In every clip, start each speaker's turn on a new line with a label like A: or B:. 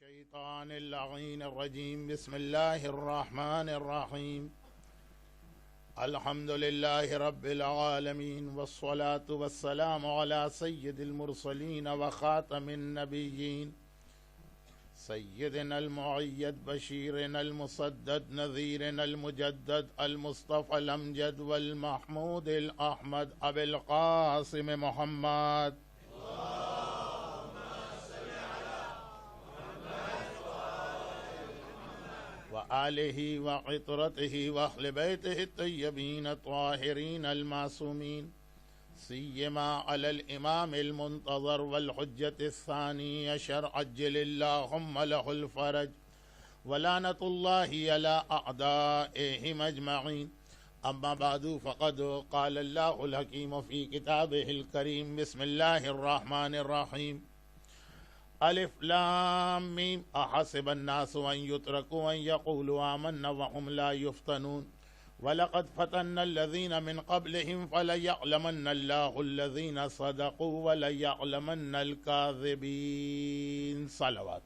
A: الشيطان اللعين الرجيم بسم الله الرحمن الرحيم الحمد لله رب العالمين والصلاة والسلام على سيد المرسلين وخاتم النبيين سيدنا المؤيد بشيرنا المسدد نذيرنا المجدد المصطفى الأمجد والمحمود الأحمد أبي القاسم محمد وآله وعطرته وأهل بيته الطيبين الطاهرين المعصومين سيما على الإمام المنتظر والحجة الثانية شرع عجل اللهم له الفرج ولعنة الله على أعدائهم أجمعين أما بعد فقد قال الله الحكيم في كتابه الكريم بسم الله الرحمن الرحيم الف لام میم احسب الناس ان يتركوا ان يقولوا آمنا وهم لا يفتنون ولقد فتنا الذين من قبلهم فليعلمن الله الذين صدقوا وليعلمن الكاذبين صلوات.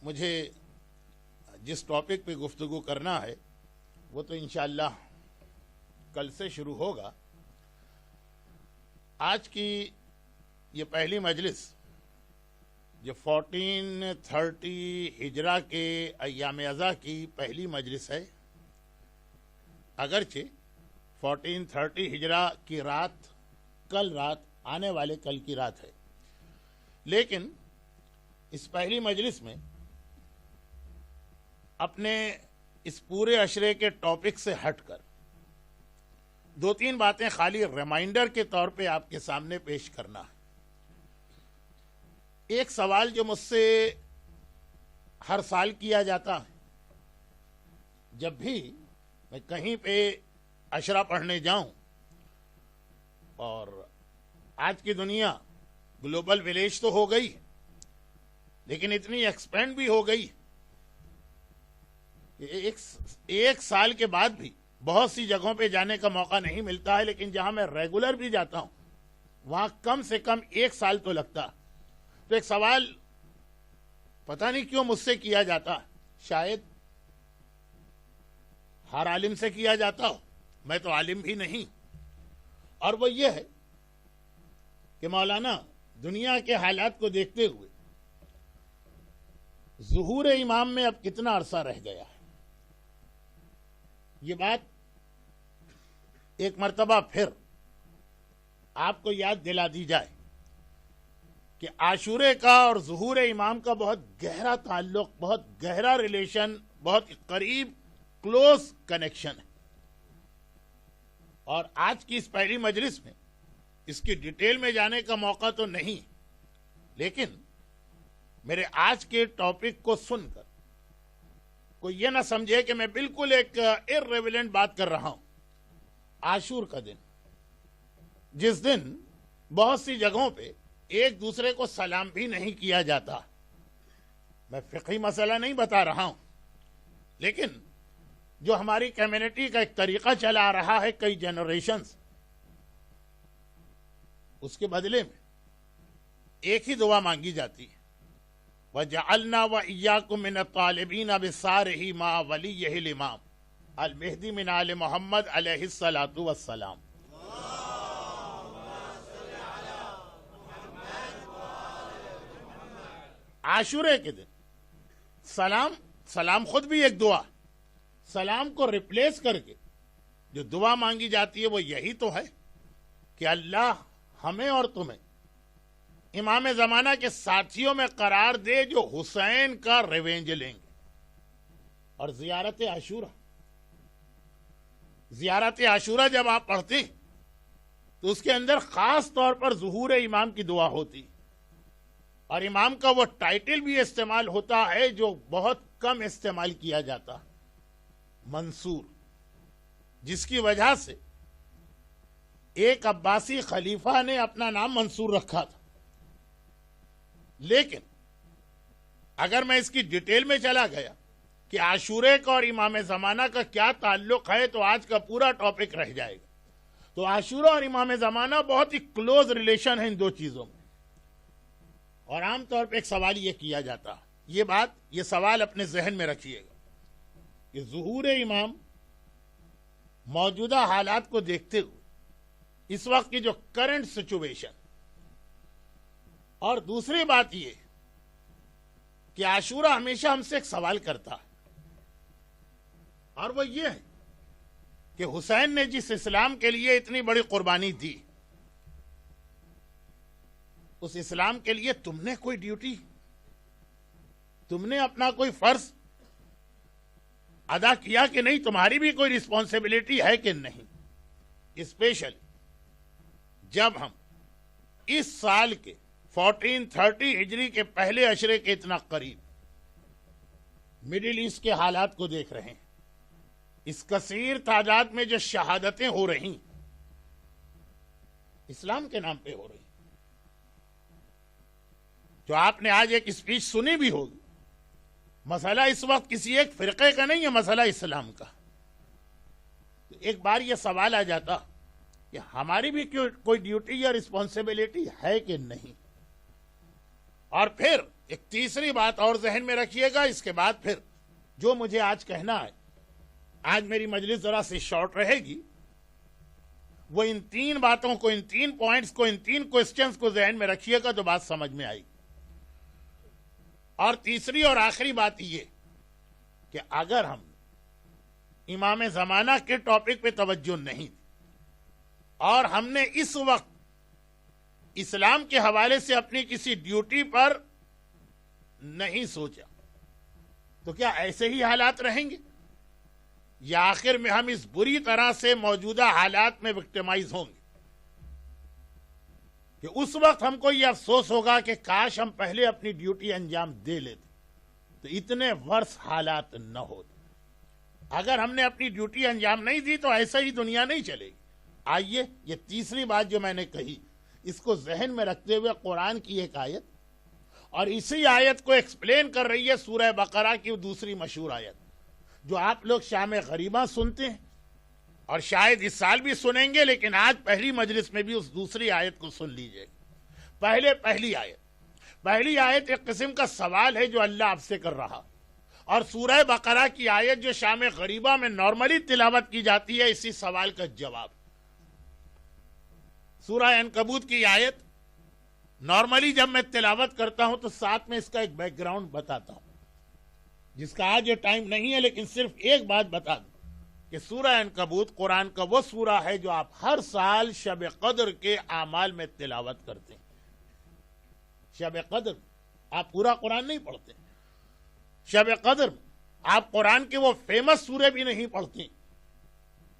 A: مجھے جس ٹاپک پہ گفتگو کرنا ہے وہ تو انشاءاللہ کل سے شروع ہوگا. آج کی یہ پہلی مجلس جو 1430 ہجرہ کے ایام ازا کی پہلی مجلس ہے، اگرچہ 1430 ہجرہ کی رات کل رات آنے والے کل کی رات ہے، لیکن اس پہلی مجلس میں اپنے اس پورے عشرے کے ٹاپک سے ہٹ کر دو تین باتیں خالی ریمائنڈر کے طور پہ آپ کے سامنے پیش کرنا ہے. ایک سوال جو مجھ سے ہر سال کیا جاتا ہے جب بھی میں کہیں پہ عشرہ پڑھنے جاؤں، اور آج کی دنیا گلوبل ولیج تو ہو گئی لیکن اتنی ایکسپینڈ بھی ہو گئی کہ ایک سال کے بعد بھی بہت سی جگہوں پہ جانے کا موقع نہیں ملتا ہے، لیکن جہاں میں ریگولر بھی جاتا ہوں وہاں کم سے کم ایک سال تو لگتا. تو ایک سوال پتہ نہیں کیوں مجھ سے کیا جاتا، شاید ہر عالم سے کیا جاتا ہو، میں تو عالم بھی نہیں، اور وہ یہ ہے کہ مولانا دنیا کے حالات کو دیکھتے ہوئے ظہور امام میں اب کتنا عرصہ رہ گیا ہے. یہ بات ایک مرتبہ پھر آپ کو یاد دلا دی جائے کہ عاشورے کا اور ظہور امام کا بہت گہرا تعلق، بہت گہرا ریلیشن، بہت قریب کلوز کنیکشن ہے. اور آج کی اس پہلی مجلس میں اس کی ڈیٹیل میں جانے کا موقع تو نہیں، لیکن میرے آج کے ٹاپک کو سن کر کوئی یہ نہ سمجھے کہ میں بالکل ایک ارریلیونٹ بات کر رہا ہوں. عاشور کا دن، جس دن بہت سی جگہوں پہ ایک دوسرے کو سلام بھی نہیں کیا جاتا، میں فقہی مسئلہ نہیں بتا رہا ہوں، لیکن جو ہماری کمیونٹی کا ایک طریقہ چلا آ رہا ہے کئی جنریشنز، اس کے بدلے میں ایک ہی دعا مانگی جاتی ہے، وَجَعَلْنَا وَإِيَّاكُمْ مِنَ الطَّالِبِينَ بِسَارِهِ مَا وَلِيِّهِ الْإِمَامِ المہدی من آل محمد علیہ الصلاۃ والسلام. عاشورے کے دن سلام خود بھی ایک دعا، سلام کو ریپلیس کر کے جو دعا مانگی جاتی ہے وہ یہی تو ہے کہ اللہ ہمیں اور تمہیں امام زمانہ کے ساتھیوں میں قرار دے جو حسین کا ریونج لیں گے. اور زیارت عاشورہ جب آپ پڑھتے ہیں تو اس کے اندر خاص طور پر ظہور امام کی دعا ہوتی، اور امام کا وہ ٹائٹل بھی استعمال ہوتا ہے جو بہت کم استعمال کیا جاتا، منصور، جس کی وجہ سے ایک عباسی خلیفہ نے اپنا نام منصور رکھا تھا. لیکن اگر میں اس کی ڈیٹیل میں چلا گیا کہ عاشورے کا اور امام زمانہ کا کیا تعلق ہے تو آج کا پورا ٹاپک رہ جائے گا. تو عاشورہ اور امام زمانہ بہت ہی کلوز ریلیشن ہے ان دو چیزوں میں. اور عام طور پہ ایک سوال یہ کیا جاتا، یہ سوال اپنے ذہن میں رکھیے گا کہ ظہور امام موجودہ حالات کو دیکھتے ہوئے اس وقت کی جو کرنٹ سچویشن، اور دوسری بات یہ کہ عاشورہ ہمیشہ ہم سے ایک سوال کرتا ہے، اور وہ یہ ہے کہ حسین نے جس اسلام کے لیے اتنی بڑی قربانی دی، اس اسلام کے لیے تم نے کوئی ڈیوٹی، تم نے اپنا کوئی فرض ادا کیا کہ نہیں؟ تمہاری بھی کوئی رسپانسبلٹی ہے کہ نہیں؟ اسپیشلی جب ہم اس سال کے 1430 ہجری کے پہلے عشرے کے اتنا قریب مڈل ایسٹ کے حالات کو دیکھ رہے ہیں، اس کثیر تعداد میں جو شہادتیں ہو رہی اسلام کے نام پہ ہو رہی، جو آپ نے آج ایک اسپیچ سنی بھی ہوگی، مسئلہ اس وقت کسی ایک فرقے کا نہیں ہے، مسئلہ اسلام کا. ایک بار یہ سوال آ جاتا کہ ہماری بھی کوئی ڈیوٹی یا رسپانسبلٹی ہے کہ نہیں. اور پھر ایک تیسری بات اور ذہن میں رکھیے گا، اس کے بعد پھر جو مجھے آج کہنا ہے، آج میری مجلس ذرا سی شارٹ رہے گی، وہ ان تین باتوں کو، ان تین پوائنٹس کو، ان تین کوسچنز کو ذہن میں رکھیے گا تو بات سمجھ میں آئے گی. اور تیسری اور آخری بات یہ کہ اگر ہم امام زمانہ کے ٹاپک پہ توجہ نہیں دی اور ہم نے اس وقت اسلام کے حوالے سے اپنی کسی ڈیوٹی پر نہیں سوچا تو کیا ایسے ہی حالات رہیں گے، یا آخر میں ہم اس بری طرح سے موجودہ حالات میں وکٹمائز ہوں گے کہ اس وقت ہم کو یہ افسوس ہوگا کہ کاش ہم پہلے اپنی ڈیوٹی انجام دے لیتے تو اتنے ورس حالات نہ ہوتے. اگر ہم نے اپنی ڈیوٹی انجام نہیں دی تو ایسا ہی دنیا نہیں چلے گی. آئیے یہ تیسری بات جو میں نے کہی، اس کو ذہن میں رکھتے ہوئے قرآن کی ایک آیت، اور اسی آیت کو ایکسپلین کر رہی ہے سورہ بقرہ کی دوسری مشہور آیت جو آپ لوگ شام غریباں سنتے ہیں اور شاید اس سال بھی سنیں گے، لیکن آج پہلی مجلس میں بھی اس دوسری آیت کو سن لیجئے. پہلی آیت ایک قسم کا سوال ہے جو اللہ آپ سے کر رہا، اور سورہ بقرہ کی آیت جو شام غریبہ میں نارملی تلاوت کی جاتی ہے اسی سوال کا جواب. سورہ عنکبوت کی آیت نارملی جب میں تلاوت کرتا ہوں تو ساتھ میں اس کا ایک بیک گراؤنڈ بتاتا ہوں، جس کا آج یہ ٹائم نہیں ہے، لیکن صرف ایک بات بتا دوں کہ سورہ عنکبوت قرآن کا وہ سورہ ہے جو آپ ہر سال شب قدر کے اعمال میں تلاوت کرتے ہیں. شب قدر آپ پورا قرآن نہیں پڑھتے، شب قدر آپ قرآن کے وہ فیمس سورے بھی نہیں پڑھتے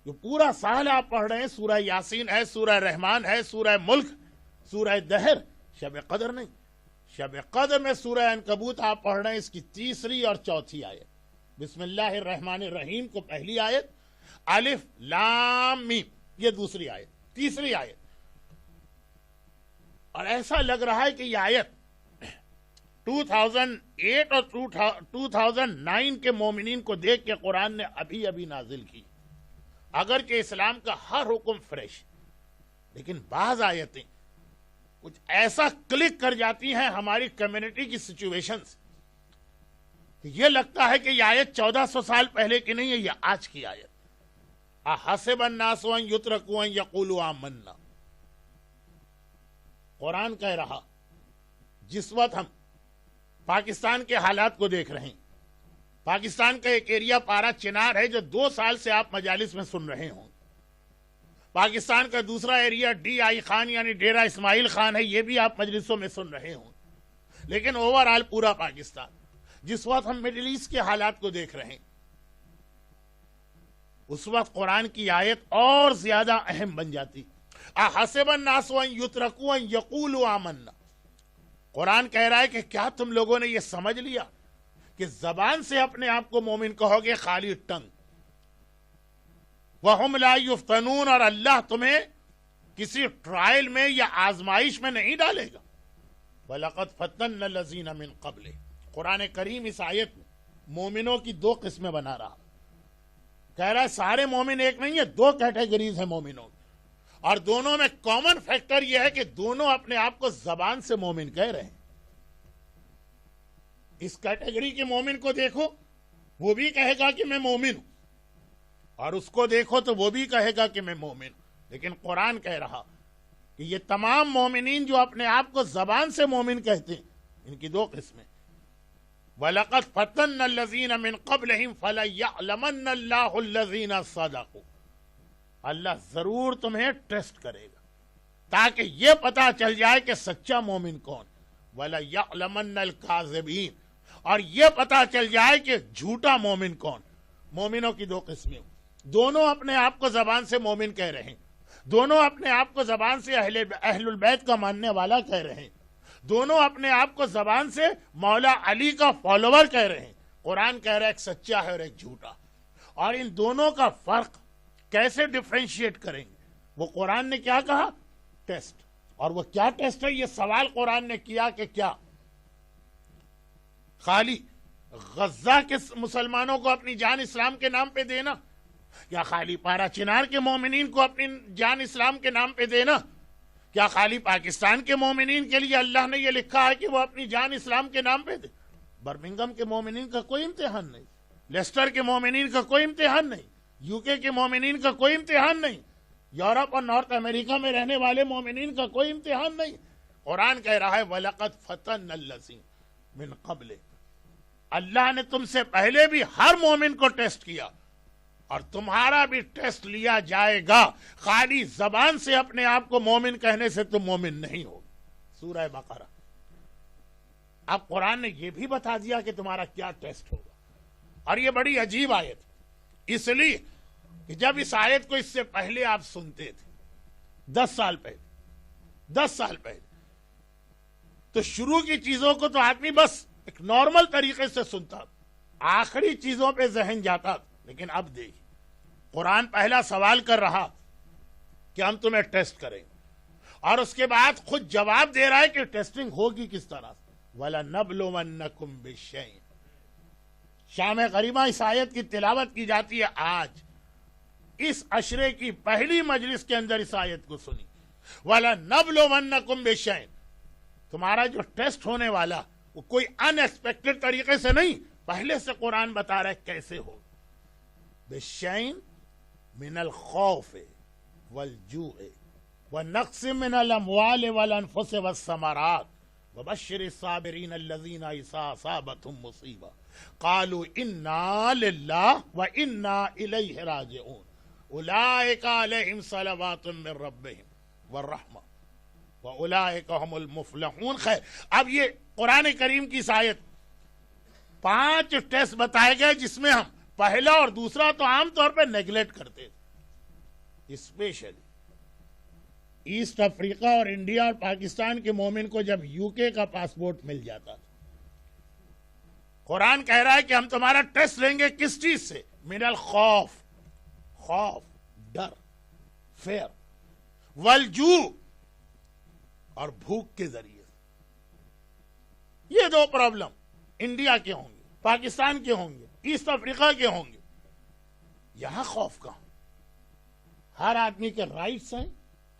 A: جو پورا سال آپ پڑھ رہے ہیں. سورہ یاسین ہے، سورہ رحمان ہے، سورہ ملک، سورہ دہر. شب قدر نہیں، شب قدر میں سورہ عنکبوت آپ پڑھ رہے ہیں، اس کی تیسری اور چوتھی آیت. بسم اللہ الرحمن الرحیم کو پہلی آیت، الف لام میم یہ دوسری آیت، تیسری آیت. اور ایسا لگ رہا ہے کہ یہ آیت 2008 اور 2009 کے مومنین کو دیکھ کے قرآن نے ابھی ابھی نازل کی. اگرچہ اسلام کا ہر حکم فریش، لیکن بعض آیتیں کچھ ایسا کلک کر جاتی ہیں ہماری کمیونٹی کی سچویشن سے کہ یہ لگتا ہے کہ یہ آیت 1400 سال پہلے کی نہیں ہے، یہ آج کی آیت. احسب الناس ان یترکوا ان یقولوا آمنا. قرآن کہہ رہا جس وقت ہم پاکستان کے حالات کو دیکھ رہے ہیں، پاکستان کا ایک ایریا پارا چنار ہے جو 2 سال سے آپ مجالس میں سن رہے ہوں. پاکستان کا دوسرا ایریا ڈی آئی خان یعنی ڈیرہ اسماعیل خان ہے، یہ بھی آپ مجلسوں میں سن رہے ہوں. لیکن اوورآل پورا پاکستان جس وقت ہم مڈل ایسٹ کے حالات کو دیکھ رہے ہیں، اس وقت قرآن کی آیت اور زیادہ اہم بن جاتی. احسب الناس ان یترکوا ان یقولوا آمنا. قرآن کہہ رہا ہے کہ کیا تم لوگوں نے یہ سمجھ لیا کہ زبان سے اپنے آپ کو مومن کہو گے، خالی ٹنگ. وَهُمْ لَا يُفْتَنُونَ، اور اللہ تمہیں کسی ٹرائل میں یا آزمائش میں نہیں ڈالے گا. وَلَقَدْ فَتَنَّ الَّذِينَ مِن قَبْلِ. قرآن کریم اس آیت میں مومنوں کی 2 قسمیں بنا رہا، کہہ رہا ہے سارے مومن ایک نہیں ہے، 2 کیٹیگریز ہیں مومنوں. اور دونوں میں کامن فیکٹر یہ ہے کہ دونوں اپنے آپ کو زبان سے مومن کہہ رہے ہیں. اس کیٹیگری کے مومن کو دیکھو، وہ بھی کہے گا کہ میں مومن ہوں، اور اس کو دیکھو تو وہ بھی کہے گا کہ میں مومن ہوں. لیکن قرآن کہہ رہا کہ یہ تمام مومنین جو اپنے آپ کو زبان سے مومن کہتے ہیں، ان کی دو قسمیں. وَلَقَدْ فَتَنَّ الَّذِينَ مِن قَبْلِهِمْ فَلَيَعْلَمَنَّ اللَّهُ الَّذِينَ صَدَقُوا. اللہ ضرور تمہیں ٹیسٹ کرے گا تاکہ یہ پتا چل جائے کہ سچا مومن کون. وَلَيَعْلَمَنَّ الْكَاذِبِينَ، اور یہ پتا چل جائے کہ جھوٹا مومن کون. مومنوں کی دو قسمیں، دونوں اپنے آپ کو زبان سے مومن کہہ رہے ہیں، دونوں اپنے آپ کو زبان سے اہل البیت کا ماننے والا کہہ رہے ہیں، دونوں اپنے آپ کو زبان سے مولا علی کا فالوور کہہ رہے ہیں. قرآن کہہ رہا ہے ایک سچا ہے اور ایک جھوٹا. اور ان دونوں کا فرق کیسے ڈیفرینشیٹ کریں گے؟ وہ قرآن نے کیا کہا؟ ٹیسٹ. اور وہ کیا ٹیسٹ ہے؟ یہ سوال قرآن نے کیا کہ کیا خالی غزہ کے مسلمانوں کو اپنی جان اسلام کے نام پہ دینا، یا خالی پارا چنار کے مومنین کو اپنی جان اسلام کے نام پہ دینا، کیا خالی پاکستان کے مومنین کے لیے اللہ نے یہ لکھا ہے کہ وہ اپنی جان اسلام کے نام پہ دے؟ برمنگم کے مومنین کا کوئی امتحان نہیں، لیسٹر کے مومنین کا کوئی امتحان نہیں، یو کے مومنین کا کوئی امتحان نہیں، یورپ اور نارتھ امریکہ میں رہنے والے مومنین کا کوئی امتحان نہیں. قرآن کہہ رہا ہے وَلَقَدْ فَتَنَّ الَّذِينَ مِن قَبْلِ، اللہ نے تم سے پہلے بھی ہر مومن کو ٹیسٹ کیا، اور تمہارا بھی ٹیسٹ لیا جائے گا. خالی زبان سے اپنے آپ کو مومن کہنے سے تم مومن نہیں ہو. سورہ بقرہ. اب قرآن نے یہ بھی بتا دیا کہ تمہارا کیا ٹیسٹ ہوگا. اور یہ بڑی عجیب آیت، اس لیے کہ جب اس آیت کو اس سے پہلے آپ سنتے تھے 10 سال پہلے تو شروع کی چیزوں کو تو آدمی بس ایک نارمل طریقے سے سنتا، آخری چیزوں پہ ذہن جاتا. لیکن اب دیکھیں قرآن پہلا سوال کر رہا کہ ہم تمہیں ٹیسٹ کریں، اور اس کے بعد خود جواب دے رہا ہے کہ ٹیسٹنگ ہوگی کس طرح سے. وَلَنَبْلُوَنَّكُمْ بِالشَّيْءٍ. شام غریبہ اس آیت کی تلاوت کی جاتی ہے آج. اس عشرے کی پہلی مجلس کے اندر اس آیت کو سنی. وَلَنَبْلُوَنَّكُمْ بِالشَّيْءٍ. تمہارا جو ٹیسٹ ہونے والا وہ کوئی ان ایکسپیکٹڈ طریقے سے نہیں، پہلے سے قرآن بتا رہا ہے کیسے ہو. بِالشَّيْءٍ مِنَ الْخَوْفِ وَالْجُوعِ وَنَقْصٍ مِنَ الْأَمْوَالِ وَالْأَنفُسِ وَالثَّمَرَاتِ وَبَشِّرِ الصَّابِرِينَ الَّذِينَ إِذَا أَصَابَتْهُمْ مُصِيبَةٌ قَالُوا إِنَّا لِلَّهِ وَإِنَّا إِلَيْهِ رَاجِعُونَ أُولَٰئِكَ عَلَيْهِمْ صَلَوَاتٌ مِّن رَّبِّهِمْ وَالرَّحْمَةٌ وَأُولَٰئِكَ هُمُ الْمُفْلِحُونَ. خیر، اب یہ قرآن کریم کی آیت 5 ٹیسٹ بتائے گئے جس میں ہم پہلا اور دوسرا تو عام طور پہ نیگلیکٹ کرتے تھے. اسپیشلی ایسٹ افریقہ اور انڈیا اور پاکستان کے مومن کو جب یو کے کا پاسپورٹ مل جاتا تھا، قرآن کہہ رہا ہے کہ ہم تمہارا ٹیسٹ لیں گے کس چیز سے؟ من الخوف، خوف، ڈر، فیئر، والجوع، اور بھوک کے ذریعے. یہ 2 پرابلم انڈیا کے ہوں گے، پاکستان کے ہوں گے، ایسٹ افریقہ کے ہوں گے. یہاں خوف کا، ہر آدمی کے رائٹس ہیں،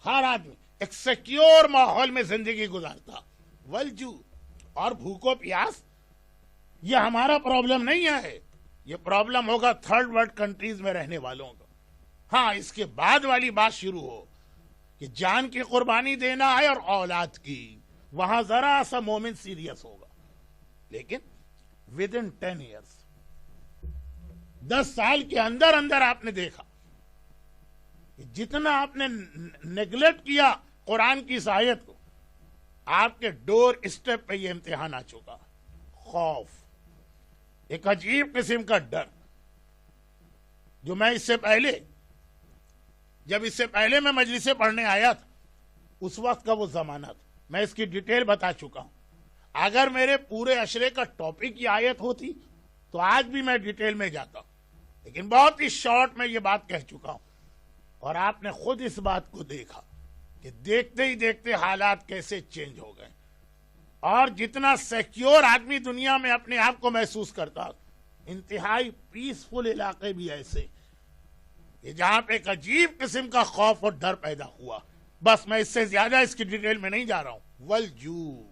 A: ہر آدمی ایک سیکیور ماحول میں زندگی گزارتا. والجوع، اور بھوک و پیاس، یہ ہمارا پرابلم نہیں ہے، یہ پرابلم ہوگا تھرڈ ورلڈ کنٹریز میں رہنے والوں کا. ہاں، اس کے بعد والی بات شروع ہو کہ جان کی قربانی دینا ہے اور اولاد کی، وہاں ذرا سا مومن سیریس ہوگا. لیکن ود ان 10 ایئرس، 10 سال کے اندر اندر آپ نے دیکھا کہ جتنا آپ نے نیگلیکٹ کیا قرآن کی اس آیت کو، آپ کے ڈور اسٹیپ پہ یہ امتحان آ چکا. خوف، ایک عجیب قسم کا ڈر جو میں جب اس سے پہلے میں مجلسیں پڑھنے آیا تھا، اس وقت کا وہ زمانہ تھا. میں اس کی ڈیٹیل بتا چکا ہوں. اگر میرے پورے عشرے کا ٹاپک یہ آیت ہوتی تو آج بھی میں ڈیٹیل میں جاتا، لیکن بہت ہی شارٹ میں یہ بات کہہ چکا ہوں. اور آپ نے خود اس بات کو دیکھا کہ دیکھتے ہی دیکھتے حالات کیسے چینج ہو گئے. اور جتنا سیکیور آدمی دنیا میں اپنے آپ کو محسوس کرتا، انتہائی پیسفل علاقے بھی ایسے کہ جہاں پہ ایک عجیب قسم کا خوف اور ڈر پیدا ہوا. بس میں اس سے زیادہ اس کی ڈیٹیل میں نہیں جا رہا ہوں. والجوع،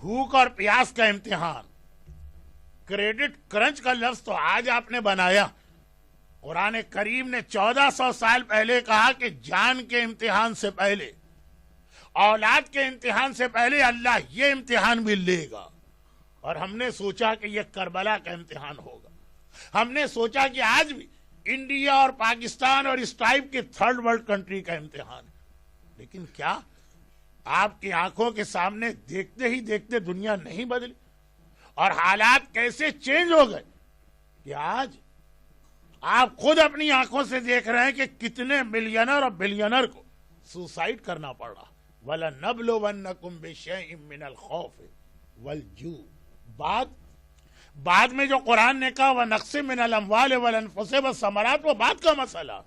A: بھوک اور پیاس کا امتحان. کریڈٹ کرنچ کا لفظ تو آج آپ نے بنایا. قرآن کریم نے 1400 سال پہلے کہا کہ جان کے امتحان سے پہلے، اولاد کے امتحان سے پہلے اللہ یہ امتحان بھی لے گا. اور ہم نے سوچا کہ یہ کربلا کا امتحان ہوگا. ہم نے سوچا کہ آج بھی انڈیا اور پاکستان اور اس ٹائپ کے تھرڈ ورلڈ کنٹری کا امتحان ہے. لیکن کیا آپ کی آنکھوں کے سامنے دیکھتے ہی دیکھتے دنیا نہیں بدلی اور حالات کیسے چینج ہو گئے کہ آج آپ خود اپنی آنکھوں سے دیکھ رہے ہیں کہ کتنے ملینر اور بلینر کو سوسائڈ کرنا پڑ رہا. وَلَنَبْلُوَنَّكُمْ بِشَيْءٍ مِّنَ الْخَوْفِ وَالْجُوعِ. بعد میں جو قرآن نے کہا وَنَقْصٍ مِّنَ الْأَمْوَالِ وَالْأَنفُسِ وَالثَّمَرَاتِ، وہ بعد کا مسئلہ.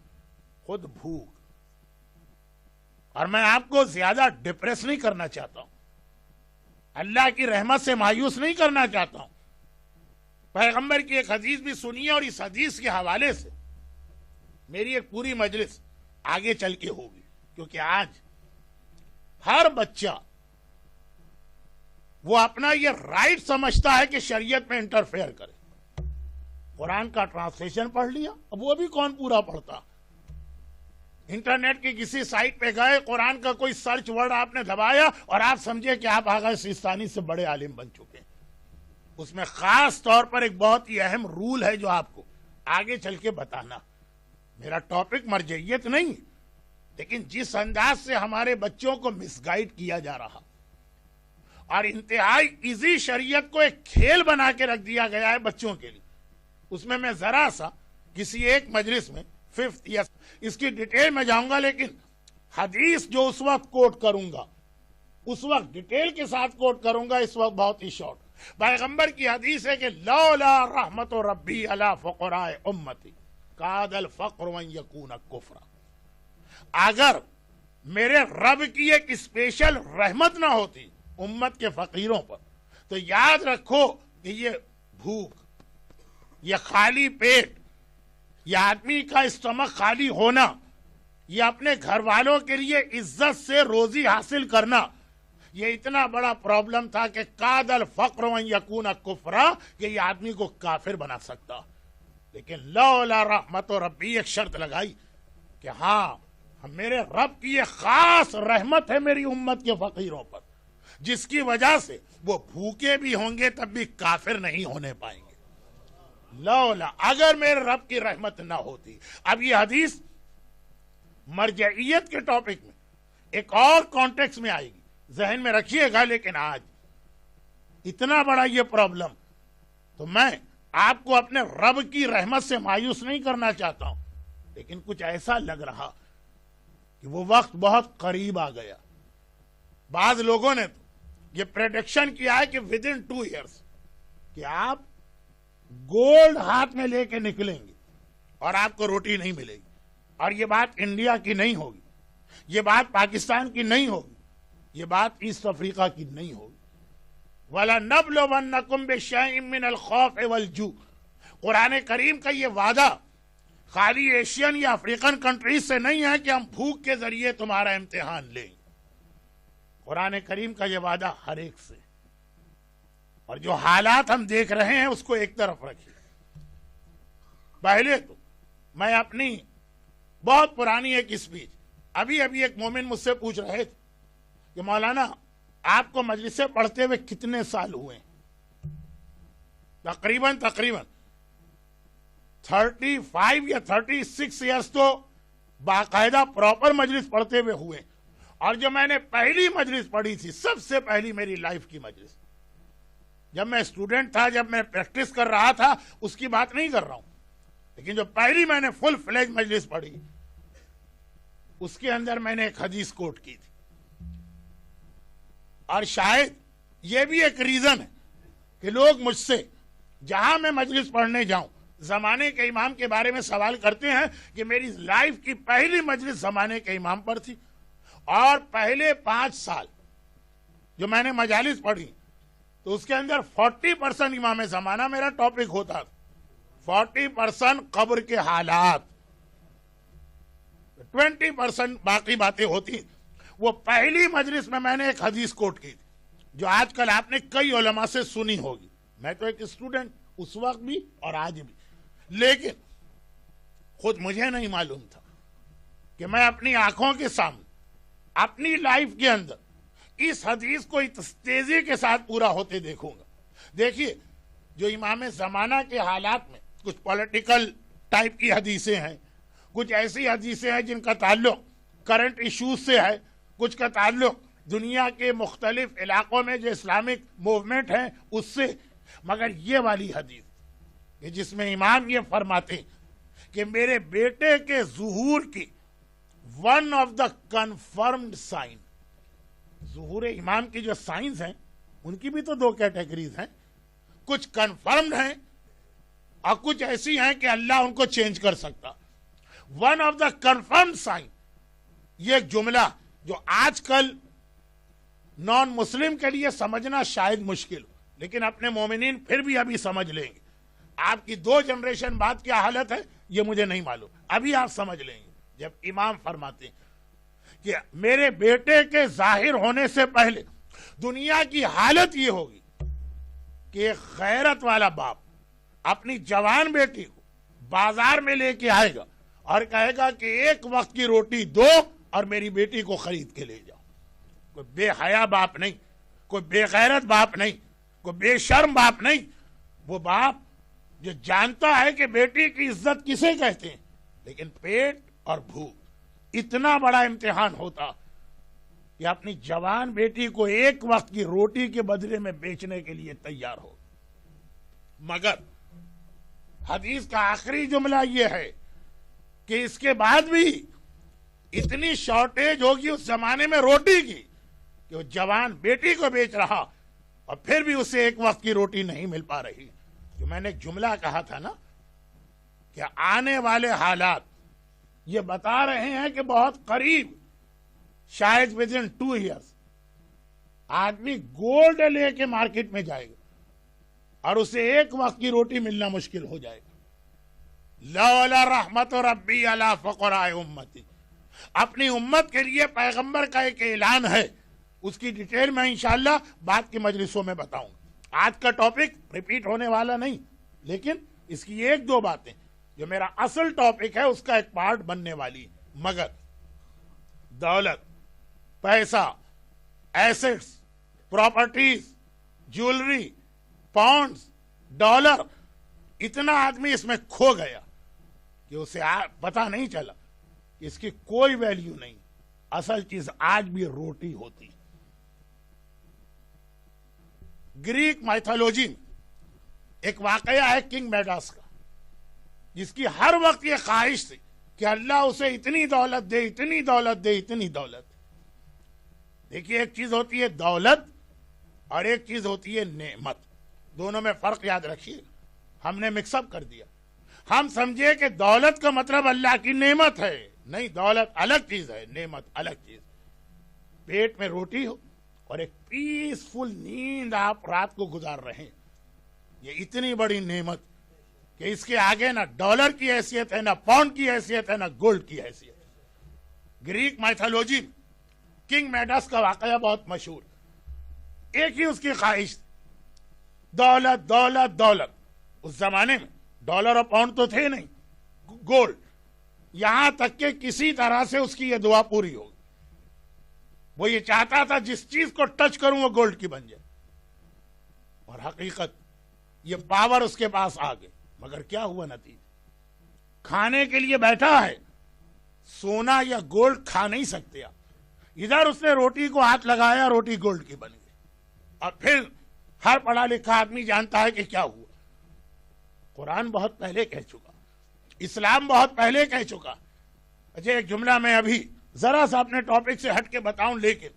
A: خود بھوک. اور میں آپ کو زیادہ ڈپریس نہیں کرنا چاہتا ہوں، اللہ کی رحمت سے مایوس نہیں کرنا چاہتا ہوں. پیغمبر کی ایک حدیث بھی سنیے اور اس حدیث کے حوالے سے میری ایک پوری مجلس آگے چل کے ہوگی. کیونکہ آج ہر بچہ وہ اپنا یہ رائٹ سمجھتا ہے کہ شریعت میں انٹرفیئر کرے. قرآن کا ٹرانسلیشن پڑھ لیا، اب وہ بھی کون پورا پڑھتا. انٹرنیٹ کی کسی سائٹ پہ گئے، قرآن کا کوئی سرچ ورڈ آپ نے دبایا اور آپ سمجھے کہ آپ آغا سیستانی سے بڑے عالم بن چکے ہیں. اس میں خاص طور پر ایک بہت ہی اہم رول ہے جو آپ کو آگے چل کے بتانا. میرا ٹاپک مرجعیت نہیں، لیکن جس انداز سے ہمارے بچوں کو مس گائیڈ کیا جا رہا اور انتہائی ایزی شریعت کو ایک کھیل بنا کے رکھ دیا گیا ہے بچوں کے لیے، اس میں ذرا سا کسی ایک مجلس میں ففتھ یا اس کی ڈیٹیل میں جاؤں گا. لیکن حدیث جو اس وقت کوٹ کروں گا اس وقت ڈیٹیل کے ساتھ کوٹ کروں گا، اس وقت بہت ہی شارٹ. پیغمبر کی حدیث ہے کہ لولا رحمت ربی علی فقراء امتی کاد الفقر وان یکون کفرا. اگر میرے رب کی ایک اسپیشل رحمت نہ ہوتی امت کے فقیروں پر، تو یاد رکھو کہ یہ بھوک، یہ خالی پیٹ، یہ آدمی کا اسٹمک خالی ہونا، یہ اپنے گھر والوں کے لیے عزت سے روزی حاصل کرنا، یہ اتنا بڑا پرابلم تھا کہ قاد الفقر وان یکون کفرا، کہ یہ آدمی کو کافر بنا سکتا. لیکن لولا رحمت ربی ایک شرط لگائی کہ ہاں میرے رب کی یہ خاص رحمت ہے میری امت کے فقیروں پر، جس کی وجہ سے وہ بھوکے بھی ہوں گے تب بھی کافر نہیں ہونے پائیں گے. لولا، اگر میرے رب کی رحمت نہ ہوتی. اب یہ حدیث مرجعیت کے ٹاپک میں ایک اور کانٹیکس میں آئے گی، ذہن میں رکھیے گا. لیکن آج اتنا بڑا یہ پرابلم، تو میں آپ کو اپنے رب کی رحمت سے مایوس نہیں کرنا چاہتا ہوں، لیکن کچھ ایسا لگ رہا کہ وہ وقت بہت قریب آ گیا. بعض لوگوں نے تو یہ پریڈکشن کیا ہے کہ ود ان 2 years کہ آپ گولڈ ہاتھ میں لے کے نکلیں گے اور آپ کو روٹی نہیں ملے گی. اور یہ بات انڈیا کی نہیں ہوگی، یہ بات پاکستان کی نہیں ہوگی، یہ بات ایسٹ افریقہ کی نہیں ہوگی. وَلَنَبْلُوَنَّكُمْ بِشَيْءٍ مِّنَ الْخَوْفِ وَالْجُوعِ. قرآن کریم کا یہ وعدہ خالی ایشین یا افریقن کنٹریز سے نہیں ہے کہ ہم بھوک کے ذریعے تمہارا امتحان لیں. قرآن کریم کا یہ وعدہ ہر ایک سے. اور جو حالات ہم دیکھ رہے ہیں اس کو ایک طرف رکھیے. پہلے تو میں اپنی بہت پرانی ایک اسپیچ، ابھی ایک مومن مجھ سے پوچھ رہے تھے کہ مولانا آپ کو مجلسیں پڑھتے ہوئے کتنے سال ہوئے؟ تقریباً 35 یا 36 ایئرس تو باقاعدہ پراپر مجلس پڑھتے ہوئے ہوئے. اور جو میں نے پہلی مجلس پڑھی تھی، سب سے پہلی میری لائف کی مجلس، جب میں اسٹوڈنٹ تھا، جب میں پریکٹس کر رہا تھا، اس کی بات نہیں کر رہا ہوں، لیکن جو پہلی میں نے فل فلیج مجلس پڑھی، اس کے اندر میں نے ایک حدیث کوٹ کی تھی. اور شاید یہ بھی ایک ریزن ہے کہ لوگ مجھ سے جہاں میں مجلس پڑھنے جاؤں زمانے کے امام کے بارے میں سوال کرتے ہیں کہ میری لائف کی پہلی مجلس زمانے کے امام پر تھی. اور پہلے 5 سال جو میں نے مجالس پڑھی تو اس کے اندر 40% امام زمانہ میرا ٹاپک ہوتا تھا. 40% قبر کے حالات، 20% باقی باتیں ہوتی ہیں۔ وہ پہلی مجلس میں نے ایک حدیث کوٹ کی تھی جو آج کل آپ نے کئی علماء سے سنی ہوگی، میں تو ایک اسٹوڈنٹ اس وقت بھی اور آج بھی، لیکن خود مجھے نہیں معلوم تھا کہ میں اپنی آنکھوں کے سامنے اپنی لائف کے اندر اس حدیث کو اس تیزی کے ساتھ پورا ہوتے دیکھوں گا۔ دیکھیے، جو امام زمانہ کے حالات میں کچھ پولیٹیکل ٹائپ کی حدیثیں ہیں، کچھ ایسی حدیثیں ہیں جن کا تعلق کرنٹ ایشوز سے ہے، کچھ کا تعلق دنیا کے مختلف علاقوں میں جو اسلامک موومنٹ ہیں اس سے، مگر یہ والی حدیث کہ جس میں امام یہ فرماتے ہیں کہ میرے بیٹے کے ظہور کی one of the confirmed sign, ظہور امام کی جو سائنس ہیں ان کی بھی تو دو کیٹیگریز ہیں، کچھ کنفرمڈ ہیں اور کچھ ایسی ہیں کہ اللہ ان کو چینج کر سکتا۔ One of the confirmed sign, یہ ایک جملہ جو آج کل نان مسلم کے لیے سمجھنا شاید مشکل ہو، لیکن اپنے مومنین پھر بھی ابھی سمجھ لیں گے۔ آپ کی 2 جنریشن بعد کیا حالت ہے یہ مجھے نہیں معلوم، ابھی آپ سمجھ لیں گے جب امام فرماتے ہیں کہ میرے بیٹے کے ظاہر ہونے سے پہلے دنیا کی حالت یہ ہوگی کہ ایک غیرت والا باپ اپنی جوان بیٹی کو بازار میں لے کے آئے گا اور کہے گا کہ ایک وقت کی روٹی دو اور میری بیٹی کو خرید کے لے جاؤ۔ کوئی بے حیا باپ نہیں، کوئی بے غیرت باپ نہیں، کوئی بے شرم باپ نہیں، وہ باپ جو جانتا ہے کہ بیٹی کی عزت کسے کہتے ہیں، لیکن پیٹ اور بھوک اتنا بڑا امتحان ہوتا کہ اپنی جوان بیٹی کو ایک وقت کی روٹی کے بدلے میں بیچنے کے لیے تیار ہو۔ مگر حدیث کا آخری جملہ یہ ہے کہ اس کے بعد بھی اتنی شارٹیج ہوگی اس زمانے میں روٹی کی کہ وہ جوان بیٹی کو بیچ رہا اور پھر بھی اسے ایک وقت کی روٹی نہیں مل پا رہی۔ جو میں نے ایک جملہ کہا تھا نا کہ آنے والے حالات یہ بتا رہے ہیں کہ بہت قریب، شاید within 2 years آدمی گولڈ لے کے مارکیٹ میں جائے گا اور اسے ایک وقت کی روٹی ملنا مشکل ہو جائے گا۔ لولا رحمت ربی علی فقراء امتی، اپنی امت کے لیے پیغمبر کا ایک اعلان ہے، اس کی ڈیٹیل میں انشاءاللہ بعد کی مجلسوں میں بتاؤں گا۔ آج کا ٹاپک ریپیٹ ہونے والا نہیں، لیکن اس کی 1-2 باتیں جو میرا اصل ٹاپک ہے اس کا ایک پارٹ بننے والی ہے۔ مگر دولت، پیسہ، assets, properties, jewellery, pounds, dollar, اتنا آدمی اس میں کھو گیا کہ اسے پتا نہیں چلا کہ اس کی کوئی ویلیو نہیں۔ اصل چیز آج بھی روٹی ہوتی۔ گریک مائتھولوجی میں ایک واقعہ ہے کنگ میڈاس کا، جس کی ہر وقت یہ خواہش تھی کہ اللہ اسے اتنی دولت دے، اتنی دولت دے، اتنی دولت دے۔ دیکھیے، ایک چیز ہوتی ہے دولت اور ایک چیز ہوتی ہے نعمت، دونوں میں فرق یاد رکھیے۔ ہم نے مکس اپ کر دیا، ہم سمجھے کہ دولت کا مطلب اللہ کی نعمت ہے، نہیں، دولت الگ چیز ہے، نعمت الگ چیز۔ پیٹ میں روٹی ہو اور ایک پیسفل نیند آپ رات کو گزار رہے ہیں، یہ اتنی بڑی نعمت کہ اس کے آگے نہ ڈالر کی حیثیت ہے، نہ پاؤنڈ کی حیثیت ہے، نہ گولڈ کی حیثیت ہے۔ گریک مائتھولوجی میں کنگ میڈاس کا واقعہ بہت مشہور، ایک ہی اس کی خواہش تھی، دولت دولت دولت۔ اس زمانے میں ڈالر اور پاؤنڈ تو تھے نہیں، گولڈ، یہاں تک کہ کسی طرح سے اس کی یہ دعا پوری ہوگی۔ وہ یہ چاہتا تھا جس چیز کو ٹچ کروں وہ گولڈ کی بن جائے، اور حقیقت یہ پاور اس کے پاس آ گئی۔ مگر کیا ہوا نتیجہ؟ کھانے کے لیے بیٹھا ہے، سونا یا گولڈ کھا نہیں سکتے آپ۔ ادھر اس نے روٹی کو ہاتھ لگایا، روٹی گولڈ کی بن گئی۔ اور پھر ہر پڑھا لکھا آدمی جانتا ہے کہ کیا ہوا۔ قرآن بہت پہلے کہہ چکا، اسلام بہت پہلے کہہ چکا۔ اچھا، ایک جملہ میں ابھی ذرا سا اپنے ٹاپک سے ہٹ کے بتاؤں، لیکن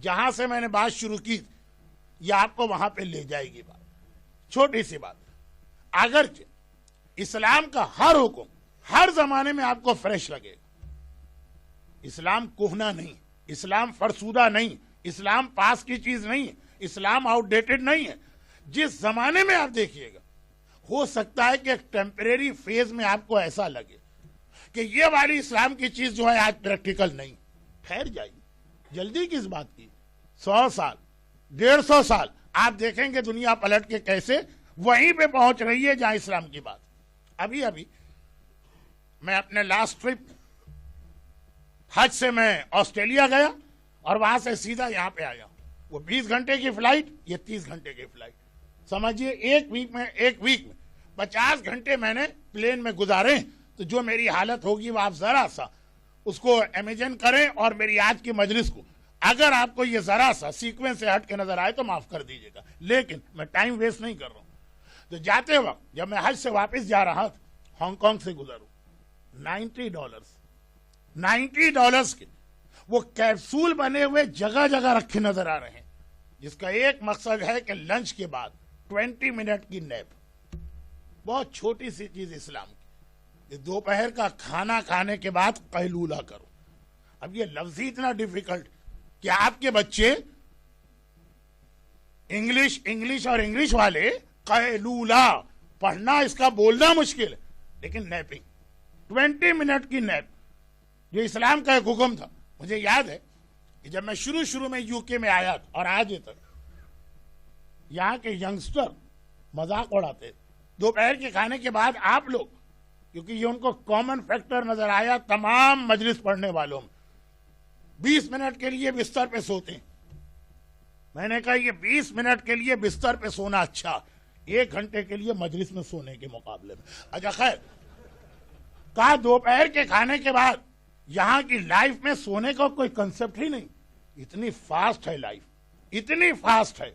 A: جہاں سے میں نے بات شروع کی یہ آپ کو وہاں پہ لے جائے گی بات۔ چھوٹی سی بات، اگرچہ اسلام کا ہر حکم ہر زمانے میں آپ کو فریش لگے گا، اسلام کوہنا نہیں، اسلام فرسودہ نہیں، اسلام پاس کی چیز نہیں ہے، اسلام آؤٹ ڈیٹڈ نہیں ہے۔ جس زمانے میں آپ دیکھیے گا ہو سکتا ہے کہ ایک ٹیمپریری فیز میں آپ کو ایسا لگے کہ یہ والی اسلام کی چیز جو ہے آج پریکٹیکل نہیں. ٹھہر جائیے, جلدی کس بات کی؟ 100 سال 150 سال آپ دیکھیں گے دنیا پلٹ کے کیسے وہیں پہ پہنچ رہی ہے جہاں اسلام کی بات. ابھی میں اپنے لاسٹ ٹرپ حج سے میں آسٹریلیا گیا اور وہاں سے سیدھا یہاں پہ آیا. وہ 20 گھنٹے کی فلائٹ, یہ 30 گھنٹے کی فلائٹ. سمجھیے ایک ویک میں 50 گھنٹے میں نے پلین میں گزارے. تو جو میری حالت ہوگی وہ آپ ذرا سا اس کو امیجن کریں. اور میری آج کی مجلس کو اگر آپ کو یہ ذرا سا سیکوینس سے ہٹ کے نظر آئے تو معاف کر دیجیے گا, لیکن میں ٹائم ویسٹ نہیں کر رہا ہوں. تو جاتے وقت جب میں حج سے واپس جا رہا تھا, ہانگ کانگ سے گزروں, $90 کے وہ کیپسول بنے ہوئے جگہ جگہ رکھے نظر آ رہے ہیں, جس کا ایک مقصد ہے کہ لنچ کے بعد 20 منٹ کی نیپ. بہت چھوٹی سی چیز اسلام کی, دوپہر کا کھانا کھانے کے بعد قیلولہ کرو. اب یہ لفظ ہی اتنا ڈیفیکلٹ کہ آپ کے بچے انگلش اور انگلش والے قیلولہ پڑھنا, اس کا بولنا مشکل ہے, لیکن نیپنگ 20 منٹ کی نیپ جو اسلام کا ایک حکم تھا. مجھے یاد ہے کہ جب میں شروع میں یو کے میں آیا اور آج تک یہاں کے ینگسٹر مذاق اڑاتے دوپہر کے کھانے کے بعد. آپ لوگ, کیونکہ یہ ان کو کامن فیکٹر نظر آیا تمام مجلس پڑھنے والوں میں, 20 منٹ کے لیے بستر پہ سوتے ہیں. میں نے کہا یہ 20 منٹ کے لیے بستر پہ سونا اچھا, 1 گھنٹے کے لیے مجلس میں سونے کے مقابلے میں. اچھا خیر, کہا دوپہر کے کھانے کے بعد یہاں کی لائف میں سونے کا کوئی کنسپٹ ہی نہیں. اتنی فاسٹ ہے لائف, اتنی فاسٹ ہے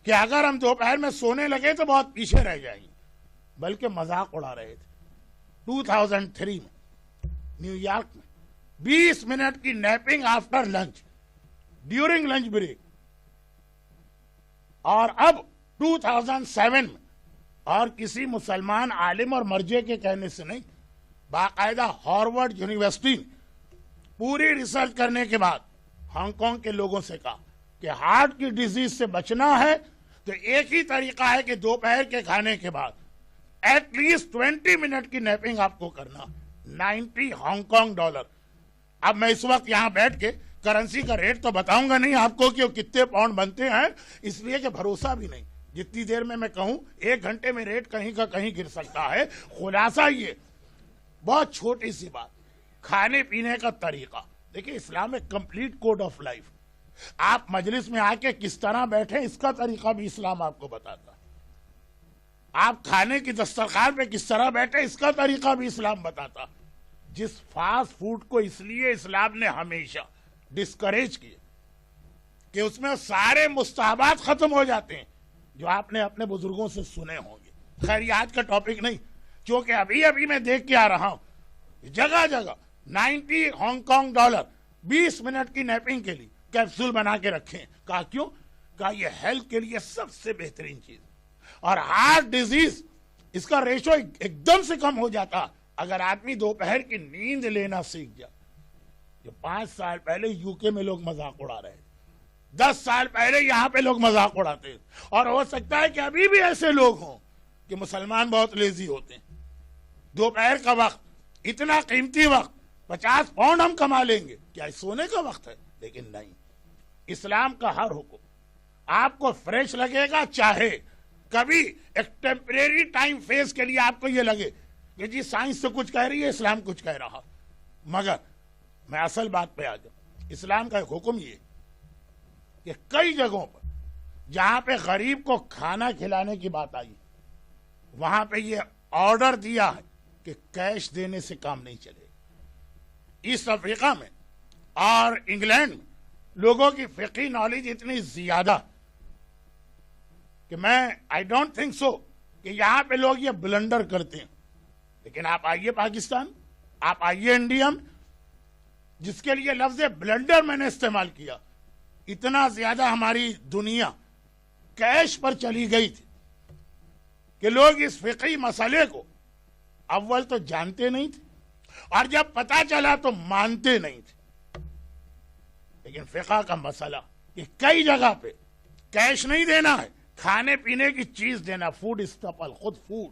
A: کہ اگر ہم دوپہر میں سونے لگے تو بہت پیچھے رہ جائیں گے. بلکہ مذاق اڑا رہے تھے. 2003 میں نیو یارک میں 20 منٹ کی napping after lunch, during lunch break. اور اب 2007 میں, اور کسی مسلمان عالم اور مرجع کے کہنے سے نہیں, باقاعدہ ہارورڈ یونیورسٹی نے پوری ریسرچ کرنے کے بعد ہانگ کانگ کے لوگوں سے کہا کہ ہارٹ کی ڈیزیز سے بچنا ہے تو ایک ہی طریقہ ہے کہ دوپہر کے کھانے کے بعد ایٹ لیسٹ 20 منٹ کی نیپنگ آپ کو کرنا. 90 ہانگ کانگ ڈالر. اب میں اس وقت یہاں بیٹھ کے کرنسی کا ریٹ تو بتاؤں گا نہیں آپ کو کہ وہ کتنے پاؤنڈ بنتے ہیں, اس لیے کہ بھروسہ بھی نہیں. جتنی دیر میں کہوں 1 گھنٹے میں ریٹ کہیں کا کہیں گر سکتا ہے. خلاصہ یہ بہت چھوٹی سی بات, کھانے پینے کا طریقہ. دیکھیں اسلام ایک کمپلیٹ کوڈ آف لائف. آپ مجلس میں آ کے کس طرح بیٹھیں اس کا طریقہ بھی اسلام آپ کو بتاتا. آپ کھانے کی دسترخوان پہ کس طرح بیٹھیں اس کا طریقہ بھی اسلام بتاتا. جس فاسٹ فوڈ کو اس لیے اسلام نے ہمیشہ ڈسکریج کیا کہ اس میں سارے مستحبات ختم ہو جاتے ہیں جو آپ نے اپنے بزرگوں سے سنے ہوں گے. خیر یہ آج کا ٹاپک نہیں, چونکہ ابھی میں دیکھ کے آ رہا ہوں جگہ جگہ 90 ہانگ کانگ ڈالر 20 منٹ کی نیپنگ کے لیے کیپسول بنا کے رکھیں. کہا کیوں؟ کہا یہ ہیلتھ کے لیے سب سے بہترین چیز, اور ہارٹ ڈیزیز اس کا ریشو ایک دم سے کم ہو جاتا اگر آدمی دوپہر کی نیند لینا سیکھ جائے. جو 5 سال پہلے یو کے میں لوگ مذاق اڑا رہے, 10 سال پہلے یہاں پہ لوگ مذاق اڑاتے, اور ہو سکتا ہے کہ ابھی بھی ایسے لوگ ہوں کہ مسلمان بہت لیزی ہوتے ہیں. دوپہر کا وقت اتنا قیمتی وقت, 50 پاؤنڈ ہم کما لیں گے, کیا سونے کا وقت ہے؟ لیکن نہیں. اسلام کا ہر حکم آپ کو فریش لگے گا, چاہے کبھی ایک ٹیمپریری ٹائم فیز کے لیے آپ کو یہ لگے کہ جی سائنس تو کچھ کہہ رہی ہے, اسلام کچھ کہہ رہا. مگر میں اصل بات پہ آ جاؤں. اسلام کا ایک حکم یہ کہ کئی جگہوں پر جہاں پہ غریب کو کھانا کھلانے کی بات آئی وہاں پہ یہ آرڈر دیا ہے کہ کیش دینے سے کام نہیں چلے گا. ایسٹ افریقہ میں اور انگلینڈ میں لوگوں کی فقہی نالج اتنی زیادہ کہ میں آئی ڈونٹ تھنک سو کہ یہاں پہ لوگ یہ بلنڈر کرتے ہیں. لیکن آپ آئیے پاکستان, آپ آئیے انڈیا میں, جس کے لیے لفظ بلنڈر میں نے استعمال کیا. اتنا زیادہ ہماری دنیا کیش پر چلی گئی تھی کہ لوگ اس فقہی مسئلے کو اول تو جانتے نہیں تھے, اور جب پتا چلا تو مانتے نہیں تھے. لیکن فقہ کا مسئلہ کہ کئی جگہ پہ کیش نہیں دینا ہے, کھانے پینے کی چیز دینا, فوڈ اسٹپل, خود فوڈ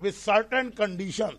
A: with certain conditions.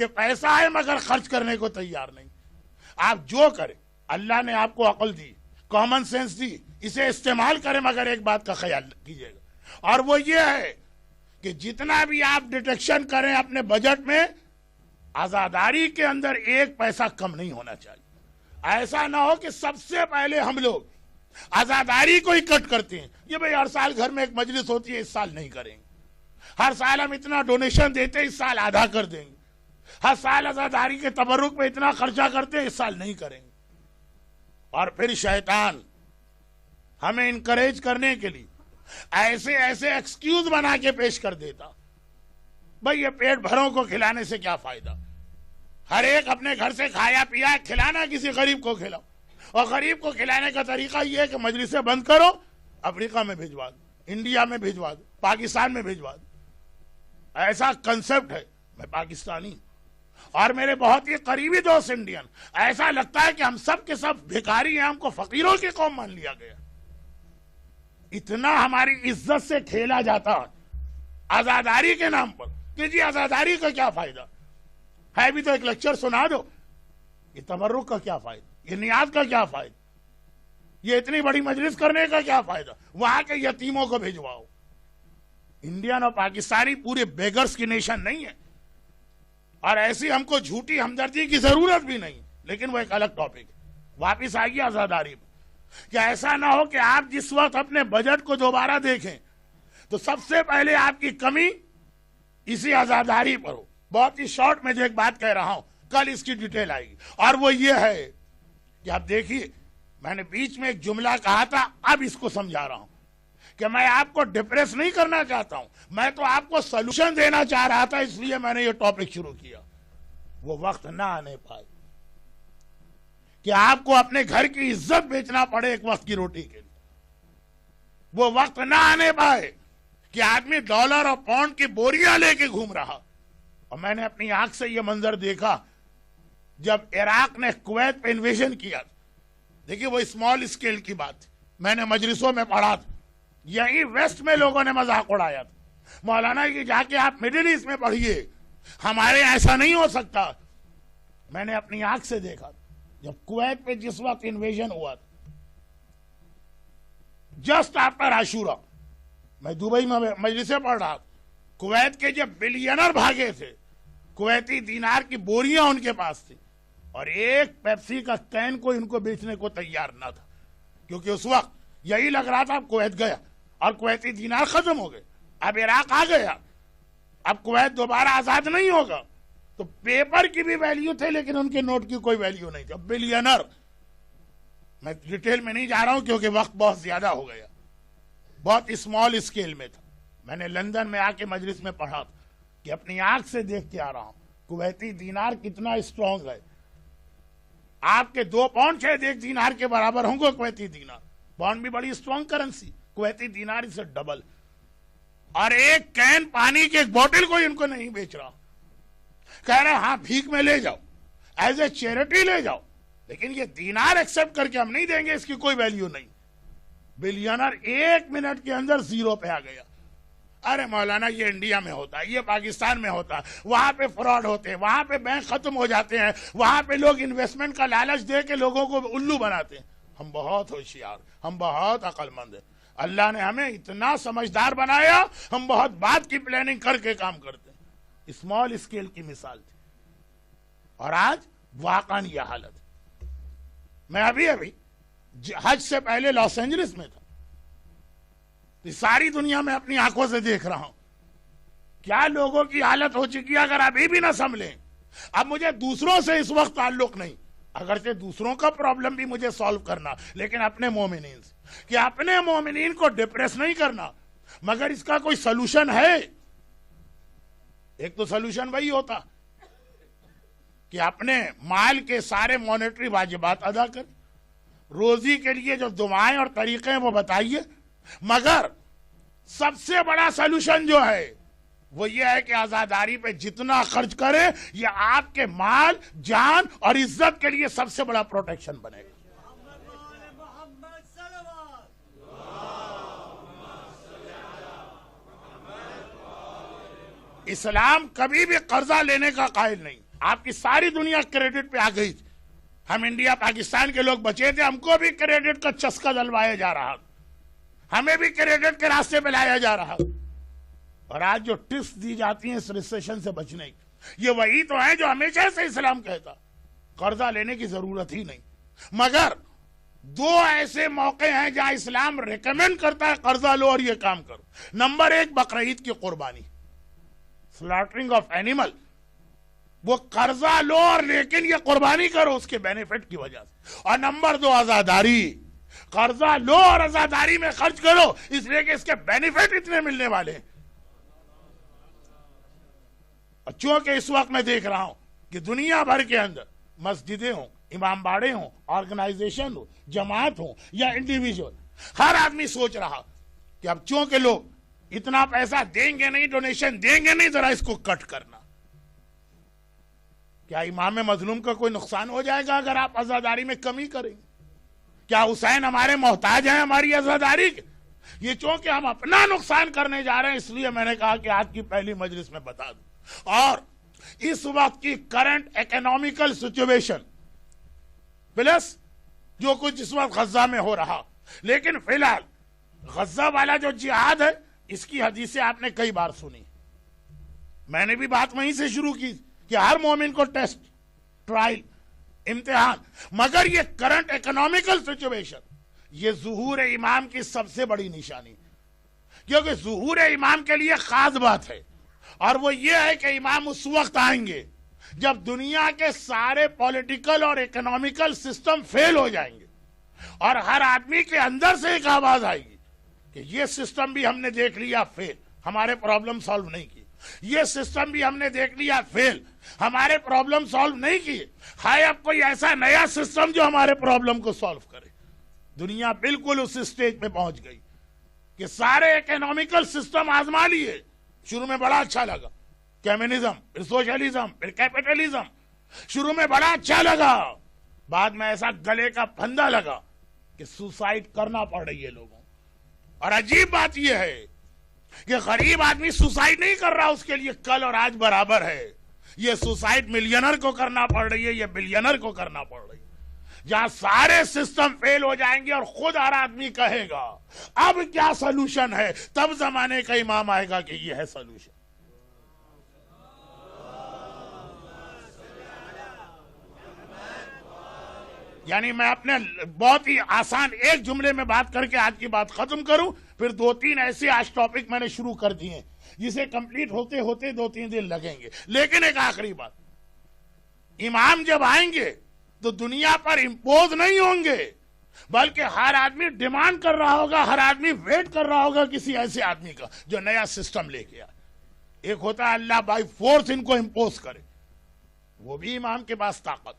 A: کہ پیسہ ہے مگر خرچ کرنے کو تیار نہیں. آپ جو کریں, اللہ نے آپ کو عقل دی, کامن سینس دی, اسے استعمال کریں, مگر ایک بات کا خیال کیجیے گا, اور وہ یہ ہے کہ جتنا بھی آپ ڈیٹیکشن کریں اپنے بجٹ میں, آزاداری کے اندر ایک پیسہ کم نہیں ہونا چاہیے. ایسا نہ ہو کہ سب سے پہلے ہم لوگ آزاداری کو ہی کٹ کرتے ہیں. یہ بھئی ہر سال گھر میں ایک مجلس ہوتی ہے, اس سال نہیں کریں گے. ہر سال ہم اتنا ڈونیشن دیتے ہیں, اس سال آدھا کر دیں گے. ہر سال آزاداری کے تبرک پہ اتنا خرچہ کرتے ہیں, اس سال نہیں کریں گے. اور پھر شیطان ہمیں انکریج کرنے کے لیے ایسے ایکسکیوز بنا کے پیش کر دیتا. بھئی یہ پیٹ بھروں کو کھلانے سے کیا فائدہ, ہر ایک اپنے گھر سے کھایا پیا, کھلانا کسی غریب کو کھلاؤ, اور غریب کو کھلانے کا طریقہ یہ ہے کہ مجلسیں بند کرو, افریقہ میں بھیجوا دو, انڈیا میں بھیجوا دو, پاکستان میں بھیجوا دو. ایسا کنسپٹ ہے. میں پاکستانی اور میرے بہت ہی قریبی دوست انڈین, ایسا لگتا ہے کہ ہم سب کے سب بھکاری ہیں, ہم کو فقیروں کی قوم مان لیا گیا. اتنا ہماری عزت سے کھیلا جاتا آزاداری کے نام پر کہ جی آزاداری کا کیا فائدہ ہے, بھی تو ایک لیکچر سنا دو. یہ تبرک کا کیا فائدہ, یہ نیاز کا کیا فائدہ, یہ اتنی بڑی مجلس کرنے کا کیا فائدہ, وہاں کے یتیموں کو بھیجواؤ. انڈین اور پاکستانی پورے بیگرز کی نیشن نہیں ہے, اور ایسی ہم کو جھوٹی ہمدردی کی ضرورت بھی نہیں, لیکن وہ ایک الگ ٹاپک ہے. واپس آئیے آزاداری پر, کہ ایسا نہ ہو کہ آپ جس وقت اپنے بجٹ کو دوبارہ دیکھیں تو سب سے پہلے آپ کی کمی اسی آزاداری پر ہو. بہت ہی شارٹ میں جو ایک بات کہہ رہا ہوں, کل اس کی ڈیٹیل آئے گی, اور وہ یہ ہے کہ آپ دیکھیے, میں نے بیچ میں ایک جملہ کہا تھا, اب اس کو سمجھا رہا ہوں کہ میں آپ کو ڈپریس نہیں کرنا چاہتا ہوں, میں تو آپ کو سلوشن دینا چاہ رہا تھا, اس لیے میں نے یہ ٹاپک شروع کیا. وہ وقت نہ آنے پائے کہ آپ کو اپنے گھر کی عزت بیچنا پڑے ایک وقت کی روٹی کے لیے. وہ وقت نہ آنے پائے کہ آدمی ڈالر اور پاؤنڈ کی بوریاں لے کے گھوم رہا. اور میں نے اپنی آنکھ سے یہ منظر دیکھا جب عراق نے کویت پہ انویژن کیا. دیکھیے وہ اسمال اسکیل کی بات تھی, میں نے مجلسوں میں پڑھا تھا, یہی ویسٹ میں لوگوں نے مذاق اڑایا تھا. مولانا کی جا کے آپ مڈل ایسٹ میں پڑھیے, ہمارے ایسا نہیں ہو سکتا. میں نے اپنی آنکھ سے دیکھا جب کویت پہ جس وقت انویژن ہوا تھا, جسٹ آفٹر عاشورہ, میں دبئی میں مجلسیں پڑھ رہا تھا. کویت کے جب بلینر بھاگے تھے, کویتی دینار کی بوریاں ان کے پاس تھی, اور ایک پیپسی کا کین کو ان کو بیچنے کو تیار نہ تھا, کیونکہ اس وقت یہی لگ رہا تھا اب کویت گیا اور کویتی دینار ختم ہو گئے, اب عراق آ گیا, اب کویت دوبارہ آزاد نہیں ہوگا. تو پیپر کی بھی ویلیو تھے لیکن ان کے نوٹ کی کوئی ویلیو نہیں تھی. اب بلینر, میں ڈیٹیل میں نہیں جا رہا ہوں کیونکہ وقت بہت زیادہ ہو گیا, بہت اسمال اسکیل میں تھا. میں نے لندن میں آ کے مجلس میں پڑھا تھا کہ اپنی آنکھ سے دیکھ کے آ رہا ہوں کویتی دینار کتنا اسٹرانگ ہے. آپ کے 2 پاؤنڈ شاید 1 دینار کے برابر ہوں گے کویتی دینار. پاؤنڈ بھی بڑی اسٹرانگ کرنسی, کویتی دینار اسے ڈبل. اور ایک کین پانی کی ایک بوٹل کوئی ان کو نہیں بیچ رہا, کہہ رہے ہاں بھیک میں لے جاؤ, ایز اے چیریٹی لے جاؤ, لیکن یہ دینار ایکسپٹ کر کے ہم نہیں دیں گے, اس کی کوئی ویلیو نہیں. بلینر 1 منٹ کے اندر 0 پہ آ گیا. ارے مولانا یہ انڈیا میں ہوتا ہے, یہ پاکستان میں ہوتا ہے, وہاں پہ فراڈ ہوتے ہیں, وہاں پہ بینک ختم ہو جاتے ہیں, وہاں پہ لوگ انویسٹمنٹ کا لالچ دے کے لوگوں کو الو بناتے ہیں. ہم بہت ہوشیار, ہم بہت عقل مند ہیں. اللہ نے ہمیں اتنا سمجھدار بنایا, ہم بہت بات کی پلاننگ کر کے کام کرتے ہیں. اسمال اسکیل کی مثال تھی, اور آج واقعاً یہ حالت. میں ابھی حج سے پہلے لاس اینجلس میں تھا, ساری دنیا میں اپنی آنکھوں سے دیکھ رہا ہوں کیا لوگوں کی حالت ہو چکی ہے. اگر ابھی بھی نہ سنبھلیں, اب مجھے دوسروں سے اس وقت تعلق نہیں, اگرچہ دوسروں کا پرابلم بھی مجھے سالو کرنا, لیکن اپنے مومنین سے, کہ اپنے مومنین کو ڈپریس نہیں کرنا. مگر اس کا کوئی سلوشن ہے؟ ایک تو سلوشن وہی ہوتا کہ اپنے مال کے سارے مانیٹری واجبات ادا کر, روزی کے لیے جو دعائیں اور طریقے ہیں وہ بتائیے. مگر سب سے بڑا سلوشن جو ہے وہ یہ ہے کہ آزاداری پہ جتنا خرچ کرے, یہ آپ کے مال, جان اور عزت کے لیے سب سے بڑا پروٹیکشن بنے گا. اسلام کبھی بھی قرضہ لینے کا قائل نہیں. آپ کی ساری دنیا کریڈٹ پہ آ گئی تھی. ہم انڈیا پاکستان کے لوگ بچے تھے, ہم کو بھی کریڈٹ کا چسکا دلوایا جا رہا, ہمیں بھی کریڈٹ کے راستے پہ لایا جا رہا. اور آج جو ٹپس دی جاتی ہیں اس ریسیشن سے بچنے کی, یہ وہی تو ہیں جو ہمیشہ سے اسلام کہتا قرضہ لینے کی ضرورت ہی نہیں. مگر دو ایسے موقع ہیں جہاں اسلام ریکمینڈ کرتا ہے قرضہ لو اور یہ کام کرو. نمبر 1, بقرعید کی قربانی, سلاٹرنگ آف اینیمل. وہ قرضہ لو اور لیکن یہ قربانی کرو اس کے بینیفٹ کی وجہ سے. اور نمبر 2, عزاداری. قرضہ لو اور عزاداری میں خرچ کرو اس لیے کہ اس کے بینیفٹ اتنے ملنے والے ہیں. چونکہ اس وقت میں دیکھ رہا ہوں کہ دنیا بھر کے اندر مسجدیں ہوں, امام باڑے ہوں, آرگنائزیشن ہو, جماعت ہوں یا انڈیویجول, ہر آدمی سوچ رہا کہ اب چونکہ لوگ اتنا پیسہ دیں گے نہیں, ڈونیشن دیں گے نہیں, ذرا اس کو کٹ کرنا. کیا امام مظلوم کا کوئی نقصان ہو جائے گا اگر آپ عزاداری میں کمی کریں گے؟ کیا حسین ہمارے محتاج ہیں ہماری عزاداری کے؟ یہ چونکہ ہم اپنا نقصان کرنے جا رہے ہیں اس لیے میں نے کہا کہ آج کی پہلی مجلس میں بتا دوں. اور اس وقت کی کرنٹ اکنامیکل سچویشن پلس جو کچھ اس وقت غزہ میں ہو رہا, لیکن فی الحال غزہ والا جو جہاد ہے اس کی حدیثیں آپ نے کئی بار سنی. میں نے بھی بات وہیں سے شروع کی کہ ہر مومن کو ٹیسٹ, ٹرائل, امتحان. مگر یہ کرنٹ اکنامیکل سچویشن یہ ظہور امام کی سب سے بڑی نشانی, کیونکہ ظہور امام کے لیے خاص بات ہے, اور وہ یہ ہے کہ امام اس وقت آئیں گے جب دنیا کے سارے پولیٹیکل اور اکنامیکل سسٹم فیل ہو جائیں گے, اور ہر آدمی کے اندر سے ایک آواز آئے گی کہ یہ سسٹم بھی ہم نے دیکھ لیا فیل, ہمارے پرابلم سالو نہیں کی. یہ سسٹم بھی ہم نے دیکھ لیا فیل, ہمارے پرابلم سالو نہیں کیے. ہائے اب کوئی ایسا نیا سسٹم جو ہمارے پرابلم کو سالو کرے. دنیا بالکل اس سٹیج پہ پہنچ گئی کہ سارے اکنامیکل سسٹم آزما لیے. شروع میں بڑا اچھا لگا, کمیونزم, پھر سوشلزم, پھر کیپٹلزم. شروع میں بڑا اچھا لگا, بعد میں ایسا گلے کا پھندا لگا کہ سوسائڈ کرنا پڑ رہی ہے لوگوں. اور عجیب بات یہ ہے کہ غریب آدمی سوسائڈ نہیں کر رہا, اس کے لیے کل اور آج برابر ہے. یہ سوسائڈ ملینر کو کرنا پڑ رہی ہے, یہ بلینر کو کرنا پڑ رہی ہے. جہاں سارے سسٹم فیل ہو جائیں گے اور خود ہر آدمی کہے گا اب کیا سلوشن ہے, تب زمانے کا امام آئے گا کہ یہ ہے سلوشن. یعنی میں اپنے بہت ہی آسان ایک جملے میں بات کر کے آج کی بات ختم کروں, پھر 2-3 ایسے آج ٹاپک میں نے شروع کر دیے ہیں جسے کمپلیٹ ہوتے ہوتے 2-3 دن لگیں گے. لیکن ایک آخری بات, امام جب آئیں گے تو دنیا پر امپوز نہیں ہوں گے, بلکہ ہر آدمی ڈیمانڈ کر رہا ہوگا, ہر آدمی ویٹ کر رہا ہوگا کسی ایسے آدمی کا جو نیا سسٹم لے کے آئے. ایک ہوتا ہے اللہ بائی فورس ان کو امپوز کرے, وہ بھی امام کے پاس طاقت,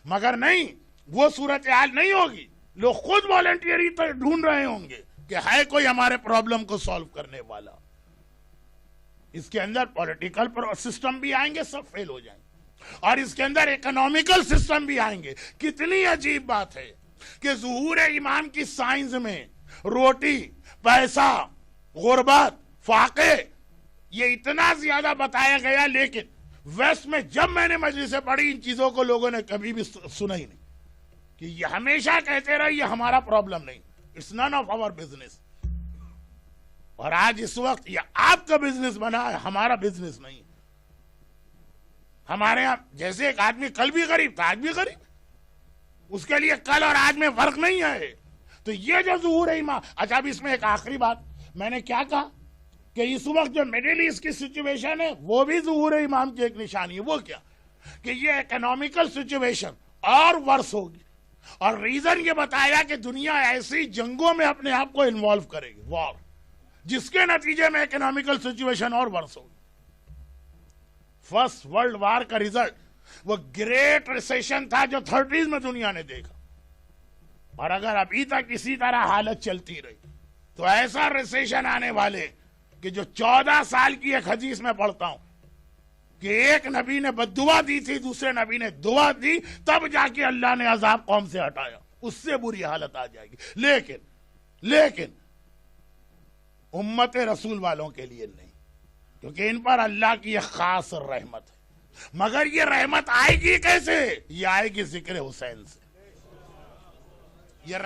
A: مگر نہیں, وہ صورتحال نہیں ہوگی. لوگ خود والنٹیئری ڈھونڈ رہے ہوں گے کہ ہے کوئی ہمارے پرابلم کو سالو کرنے والا. اس کے اندر پولیٹیکل سسٹم بھی آئیں گے, سب فیل ہو جائیں گے, اور اس کے اندر اکنامیکل سسٹم بھی آئیں گے. کتنی عجیب بات ہے کہ ظہور امام کی سائنس میں روٹی, پیسہ, غربت, فاقے یہ اتنا زیادہ بتایا گیا, لیکن ویسٹ میں جب میں نے مجلسیں پڑھی ان چیزوں کو لوگوں نے کبھی بھی سنا ہی نہیں. کہ یہ ہمیشہ کہتے رہے یہ ہمارا پرابلم نہیں, it's none of our business. اور آج اس وقت یہ آپ کا بزنس بنا ہے, ہمارا بزنس نہیں. ہمارے یہاں جیسے ایک آدمی کل بھی غریب تھا آج بھی غریب, اس کے لیے کل اور آج میں فرق نہیں ہے. تو یہ جو ظہور امام. اچھا اب اس میں ایک آخری بات, میں نے کیا کہا کہ اس وقت جو میڈل ایسٹ کی سچویشن ہے وہ بھی ظہور امام کی ایک نشانی ہے. وہ کیا کہ یہ اکنامیکل سچویشن اور ورس ہوگی, اور ریزن یہ بتایا کہ دنیا ایسی جنگوں میں اپنے آپ کو انوالو کرے گی, وار, جس کے نتیجے میں اکنامیکل سچویشن اور ورس ہوگی. فرسٹ ورلڈ وار کا ریزلٹ وہ گریٹ ریسیشن تھا جو 30s میں دنیا نے دیکھا, اور اگر ابھی تک اسی طرح حالت چلتی رہی تو ایسا ریسیشن آنے والے کہ جو 14 سال کی ایک حدیث میں پڑھتا ہوں کہ ایک نبی نے بد دعا دی تھی, دوسرے نبی نے دعا دی, تب جا کے اللہ نے عذاب قوم سے ہٹایا. اس سے بری حالت آ جائے گی. لیکن امت رسول والوں کے لیے نہیں, کیونکہ ان پر اللہ کی ایک خاص رحمت ہے. مگر یہ رحمت آئے گی کیسے؟ یہ آئے گی ذکر حسین سے. یہ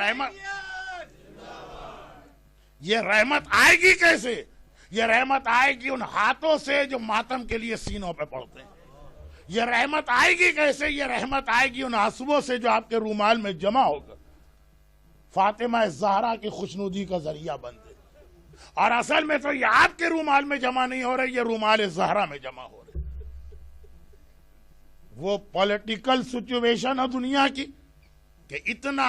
A: رحمت آئے گی کیسے؟ یہ رحمت آئے گی ان ہاتھوں سے جو ماتم کے لیے سینوں پہ پڑتے ہیں. یہ رحمت آئے گی کیسے؟ یہ رحمت آئے گی ان آنسوؤں سے جو آپ کے رومال میں جمع ہو کر فاطمہ زہرا کی خوشنودی کا ذریعہ بنتے. اور اصل میں تو یہ آپ کے رومال میں جمع نہیں ہو رہے، یہ رومال زہرا میں جمع ہو رہے. وہ پولیٹیکل سچویشن ہے دنیا کی کہ اتنا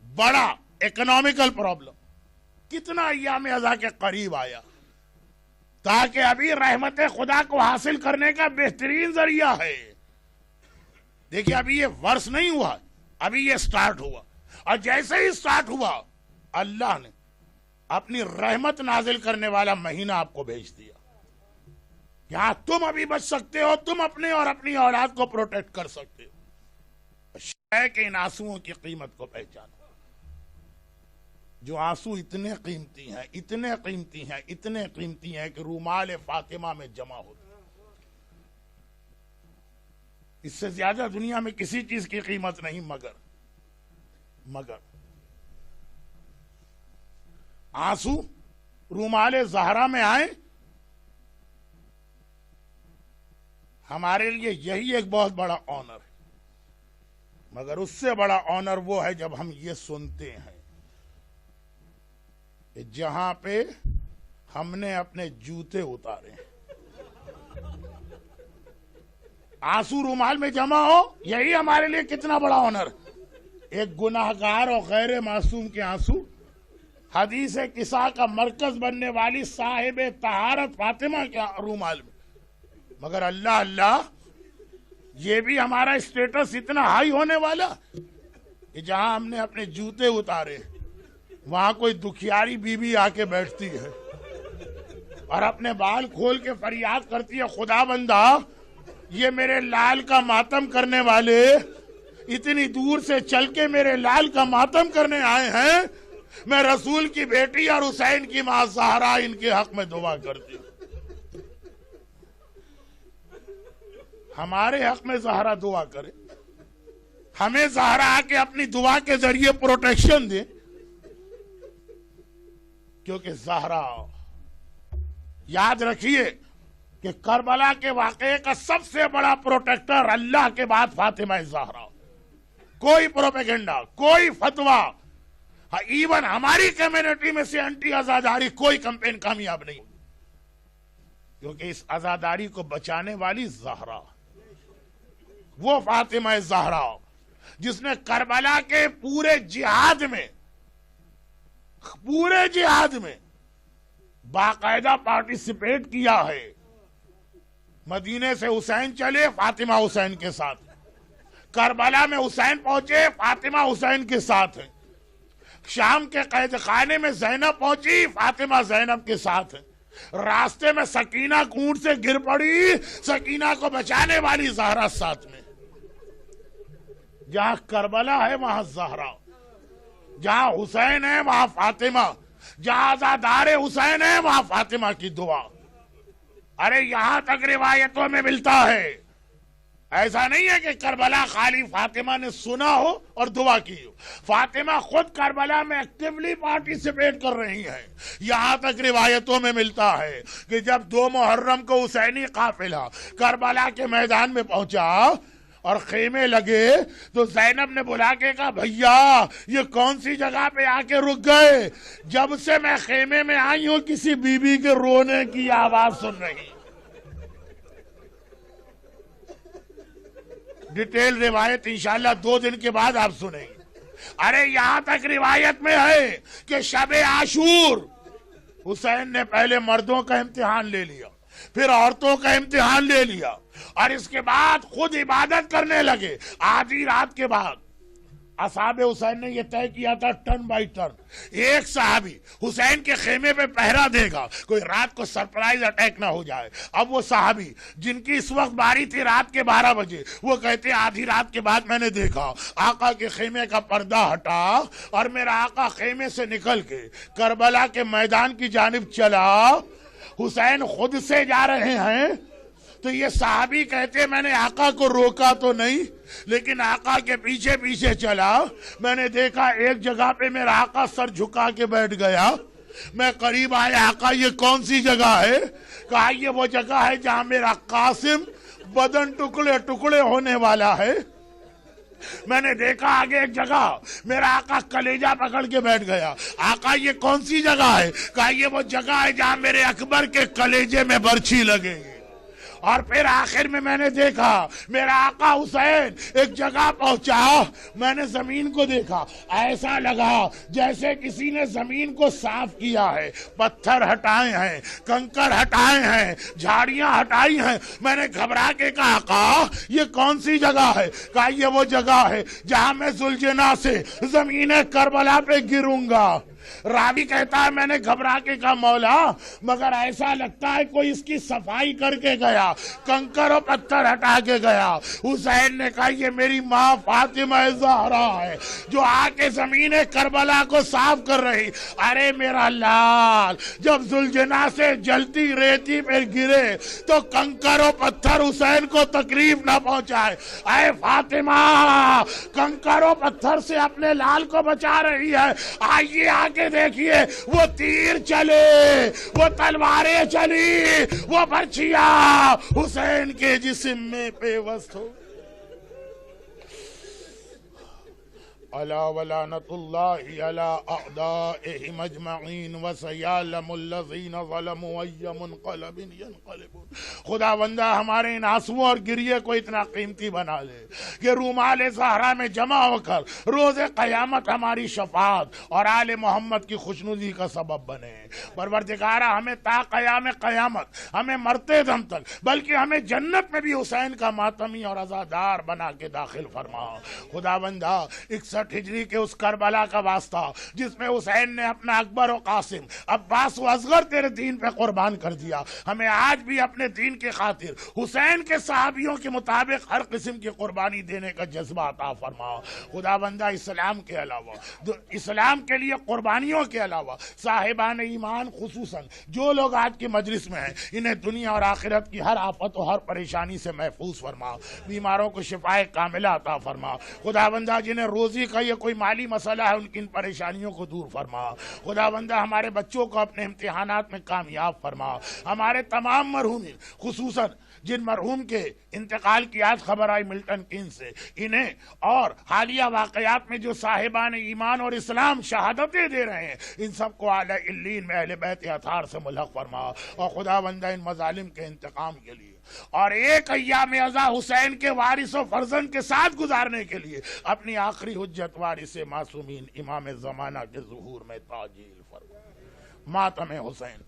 A: بڑا اکنامیکل پرابلم کتنا ایام ازا کے قریب آیا، تاکہ ابھی رحمت خدا کو حاصل کرنے کا بہترین ذریعہ ہے. دیکھیں ابھی یہ ورس نہیں ہوا، ابھی یہ سٹارٹ ہوا، اور جیسے ہی سٹارٹ ہوا اللہ نے اپنی رحمت نازل کرنے والا مہینہ آپ کو بھیج دیا. یہاں تم ابھی بچ سکتے ہو، تم اپنے اور اپنی اولاد کو پروٹیکٹ کر سکتے ہو. شے کہ ان آنسوؤں کی قیمت کو پہچانو. جو آنسو اتنے قیمتی ہیں، اتنے قیمتی ہیں، اتنے قیمتی ہیں کہ رومال فاطمہ میں جمع ہوتے ہیں. اس سے زیادہ دنیا میں کسی چیز کی قیمت نہیں مگر آنسو رومال زہرا میں آئے. ہمارے لیے یہی ایک بہت بڑا آنر ہے، مگر اس سے بڑا آنر وہ ہے جب ہم یہ سنتے ہیں کہ جہاں پہ ہم نے اپنے جوتے اتارے ہیں آنسو رومال میں جمع ہو. یہی ہمارے لیے کتنا بڑا آنر. ایک گناہگار اور غیر معصوم کے آنسو حدیث کسا کا مرکز بننے والی صاحب طہارت فاطمہ کے رومال میں. مگر اللہ یہ بھی ہمارا اسٹیٹس اتنا ہائی ہونے والا کہ جہاں ہم نے اپنے جوتے اتارے وہاں کوئی دکھیاری بی بی آ کے بیٹھتی ہے اور اپنے بال کھول کے فریاد کرتی ہے، خدا بندہ یہ میرے لال کا ماتم کرنے والے اتنی دور سے چل کے میرے لال کا ماتم کرنے آئے ہیں، میں رسول کی بیٹی اور حسین کی ماں زہرا ان کے حق میں دعا کرتی ہوں. ہمارے حق میں زہرا دعا کرے، ہمیں زہرا آ کے اپنی دعا کے ذریعے پروٹیکشن دے، کیونکہ زہرا یاد رکھیے کہ کربلا کے واقعے کا سب سے بڑا پروٹیکٹر اللہ کے بعد فاطمہ زہرا. کوئی پروپیگنڈا، کوئی فتویٰ، ایون ہماری کمیونٹی میں سے انٹی آزاداری کوئی کمپین کامیاب نہیں، کیونکہ اس آزاداری کو بچانے والی زہرا، وہ فاطمہ زہرا جس نے کربلا کے پورے جہاد میں باقاعدہ پارٹیسپیٹ کیا ہے. مدینے سے حسین چلے، فاطمہ حسین کے ساتھ. کربلا میں حسین پہنچے، فاطمہ حسین کے ساتھ ہیں. شام کے قید خانے میں زینب پہنچی، فاطمہ زینب کے ساتھ ہیں. راستے میں سکینہ اونٹ سے گر پڑی، سکینہ کو بچانے والی زہرا ساتھ میں. جہاں کربلا ہے وہاں زہرا، جہاں حسین ہے وہاں فاطمہ، جہاں آزادار حسین ہے وہاں فاطمہ کی دعا. ارے یہاں تک روایتوں میں ملتا ہے، ایسا نہیں ہے کہ کربلا خالی فاطمہ نے سنا ہو اور دعا کی ہو. فاطمہ خود کربلا میں ایکٹیولی پارٹیسپیٹ کر رہی ہیں. یہاں تک روایتوں میں ملتا ہے کہ جب 2 محرم کو حسینی قافلہ کربلا کے میدان میں پہنچا اور خیمے لگے تو زینب نے بلا کے کہا، بھیا یہ کون سی جگہ پہ آ کے رک گئے؟ جب سے میں خیمے میں آئی ہوں کسی بی بی کے رونے کی آواز سن رہی. ڈیٹیل روایت انشاءاللہ 2 دن کے بعد آپ سنیں گے. ارے یہاں تک روایت میں ہے کہ شب عاشور حسین نے پہلے مردوں کا امتحان لے لیا، پھر عورتوں کا امتحان لے لیا، اور اس کے بعد خود عبادت کرنے لگے. آدھی رات کے بعد اصحاب حسین نے یہ طے کیا تھا ٹرن بائی ٹرن، ایک صحابی حسین کے خیمے پہ پہرا دے گا، کوئی رات کو سرپرائز اٹیک نہ ہو جائے. اب وہ صحابی جن کی اس وقت باری تھی رات کے 12 بجے، وہ کہتے ہیں آدھی رات کے بعد میں نے دیکھا آقا کے خیمے کا پردہ ہٹا اور میرا آقا خیمے سے نکل کے کربلا کے میدان کی جانب چلا. حسین خود سے جا رہے ہیں، تو یہ صحابی کہتے میں نے آقا کو روکا تو نہیں، لیکن آقا کے پیچھے پیچھے چلا، میں نے دیکھا ایک جگہ پہ میرا آقا سر جھکا کے بیٹھ گیا، میں قریب آیا، آقا یہ کون سی جگہ ہے؟ کہا یہ وہ جگہ ہے جہاں میرا قاسم بدن ٹکڑے ٹکڑے ہونے والا ہے۔ میں نے دیکھا آگے ایک جگہ، میرا آقا کلیجہ پکڑ کے بیٹھ گیا، آقا یہ کون سی جگہ ہے؟ کہا یہ وہ جگہ ہے جہاں میرے اکبر کے کلیجے میں برچھی لگے گی۔ اور پھر آخر میں نے دیکھا میرا آقا حسین ایک جگہ پہنچا، میں نے زمین کو دیکھا، ایسا لگا جیسے کسی نے زمین کو صاف کیا ہے، پتھر ہٹائے ہیں، کنکر ہٹائے ہیں، جھاڑیاں ہٹائی ہیں۔ میں نے گھبرا کے کہا آقا یہ کون سی جگہ ہے؟ کہا یہ وہ جگہ ہے جہاں میں ذوالجناح سے زمین کربلا پہ گروں گا۔ راوی کہتا ہے میں نے گھبرا کے کہا مولا مگر ایسا لگتا ہے کوئی اس کی صفائی کر کے گیا، کنکر و پتھر ہٹا کے گیا۔ حسین نے کہا یہ میری ماں فاطمہ زہرا ہے جو آ کے زمین کربلا کو صاف کر رہی۔ ارے میرا لال، جب ذوالجناح سے جلتی ریتی پہ گرے تو کنکر و پتھر حسین کو تکلیف نہ پہنچائے۔ اے فاطمہ کنکر و پتھر سے اپنے لال کو بچا رہی ہے، آئیے آگے دیکھیے وہ تیر چلے، وہ تلواریں چلی، وہ برچھیاں حسین کے جسم میں پیوست ہو۔ الا ولعنۃ اللہ علی اعدائہم اجمعین وسیعلم الذین ظلموا ای منقلب ینقلبون۔ خدا بندہ ہمارے ان آنسوؤں اور گریے کو اتنا قیمتی بنا لے کہ رومال زہرا میں جمع ہو کر روز قیامت ہماری شفاعت اور آل محمد کی خوشنودی کا سبب بنے۔ پروردگارہ ہمیں تا قیام قیامت، ہمیں مرتے دم تک، بلکہ ہمیں جنت میں بھی حسین کا ماتمی اور عزادار بنا کے داخل فرما۔ خدا بندہ 61 ہجری کے اس کربلا کا واسطہ جس میں حسین نے اپنا اکبر و قاسم، عباس و اصغر تیرے دین پہ قربان کر دیا، ہمیں آج بھی اپنے دین کی خاطر حسین کے صحابیوں کے مطابق ہر قسم کی قربانی دینے کا جذبہ عطا فرما۔ خدا بندہ اسلام کے علاوہ، اسلام کے لیے قربانیوں کے علاوہ صاحبان ایمان خصوصاً جو لوگ آج کی مجلس میں ہیں انہیں دنیا اور آخرت کی ہر آفت و ہر پریشانی سے محفوظ فرما، بیماروں کو شفائے کاملہ عطا فرما۔ خدا بندہ جنہیں روزی کا یہ کوئی مالی مسئلہ ہے ان کی ان پریشانیوں کو دور فرما۔ خدا بندہ ہمارے بچوں کو اپنے امتحانات میں کامیاب فرما۔ ہمارے تمام مرحومین خصوصاً جن مرحوم کے انتقال کی آج خبر آئی ملٹن کین سے، انہیں اور حالیہ واقعات میں جو صاحبان ایمان اور اسلام شہادتیں دے رہے ہیں ان سب کو اعلی علیین میں اہل بیت اطہار سے ملحق فرما۔ اور خدا بندہ ان مظالم کے انتقام کے لیے اور ایک ایام عزا حسین کے وارث و فرزند کے ساتھ گزارنے کے لیے اپنی آخری حجت وارث معصومین امام زمانہ کے ظہور میں تعجیل فرما۔ ماتم حسین۔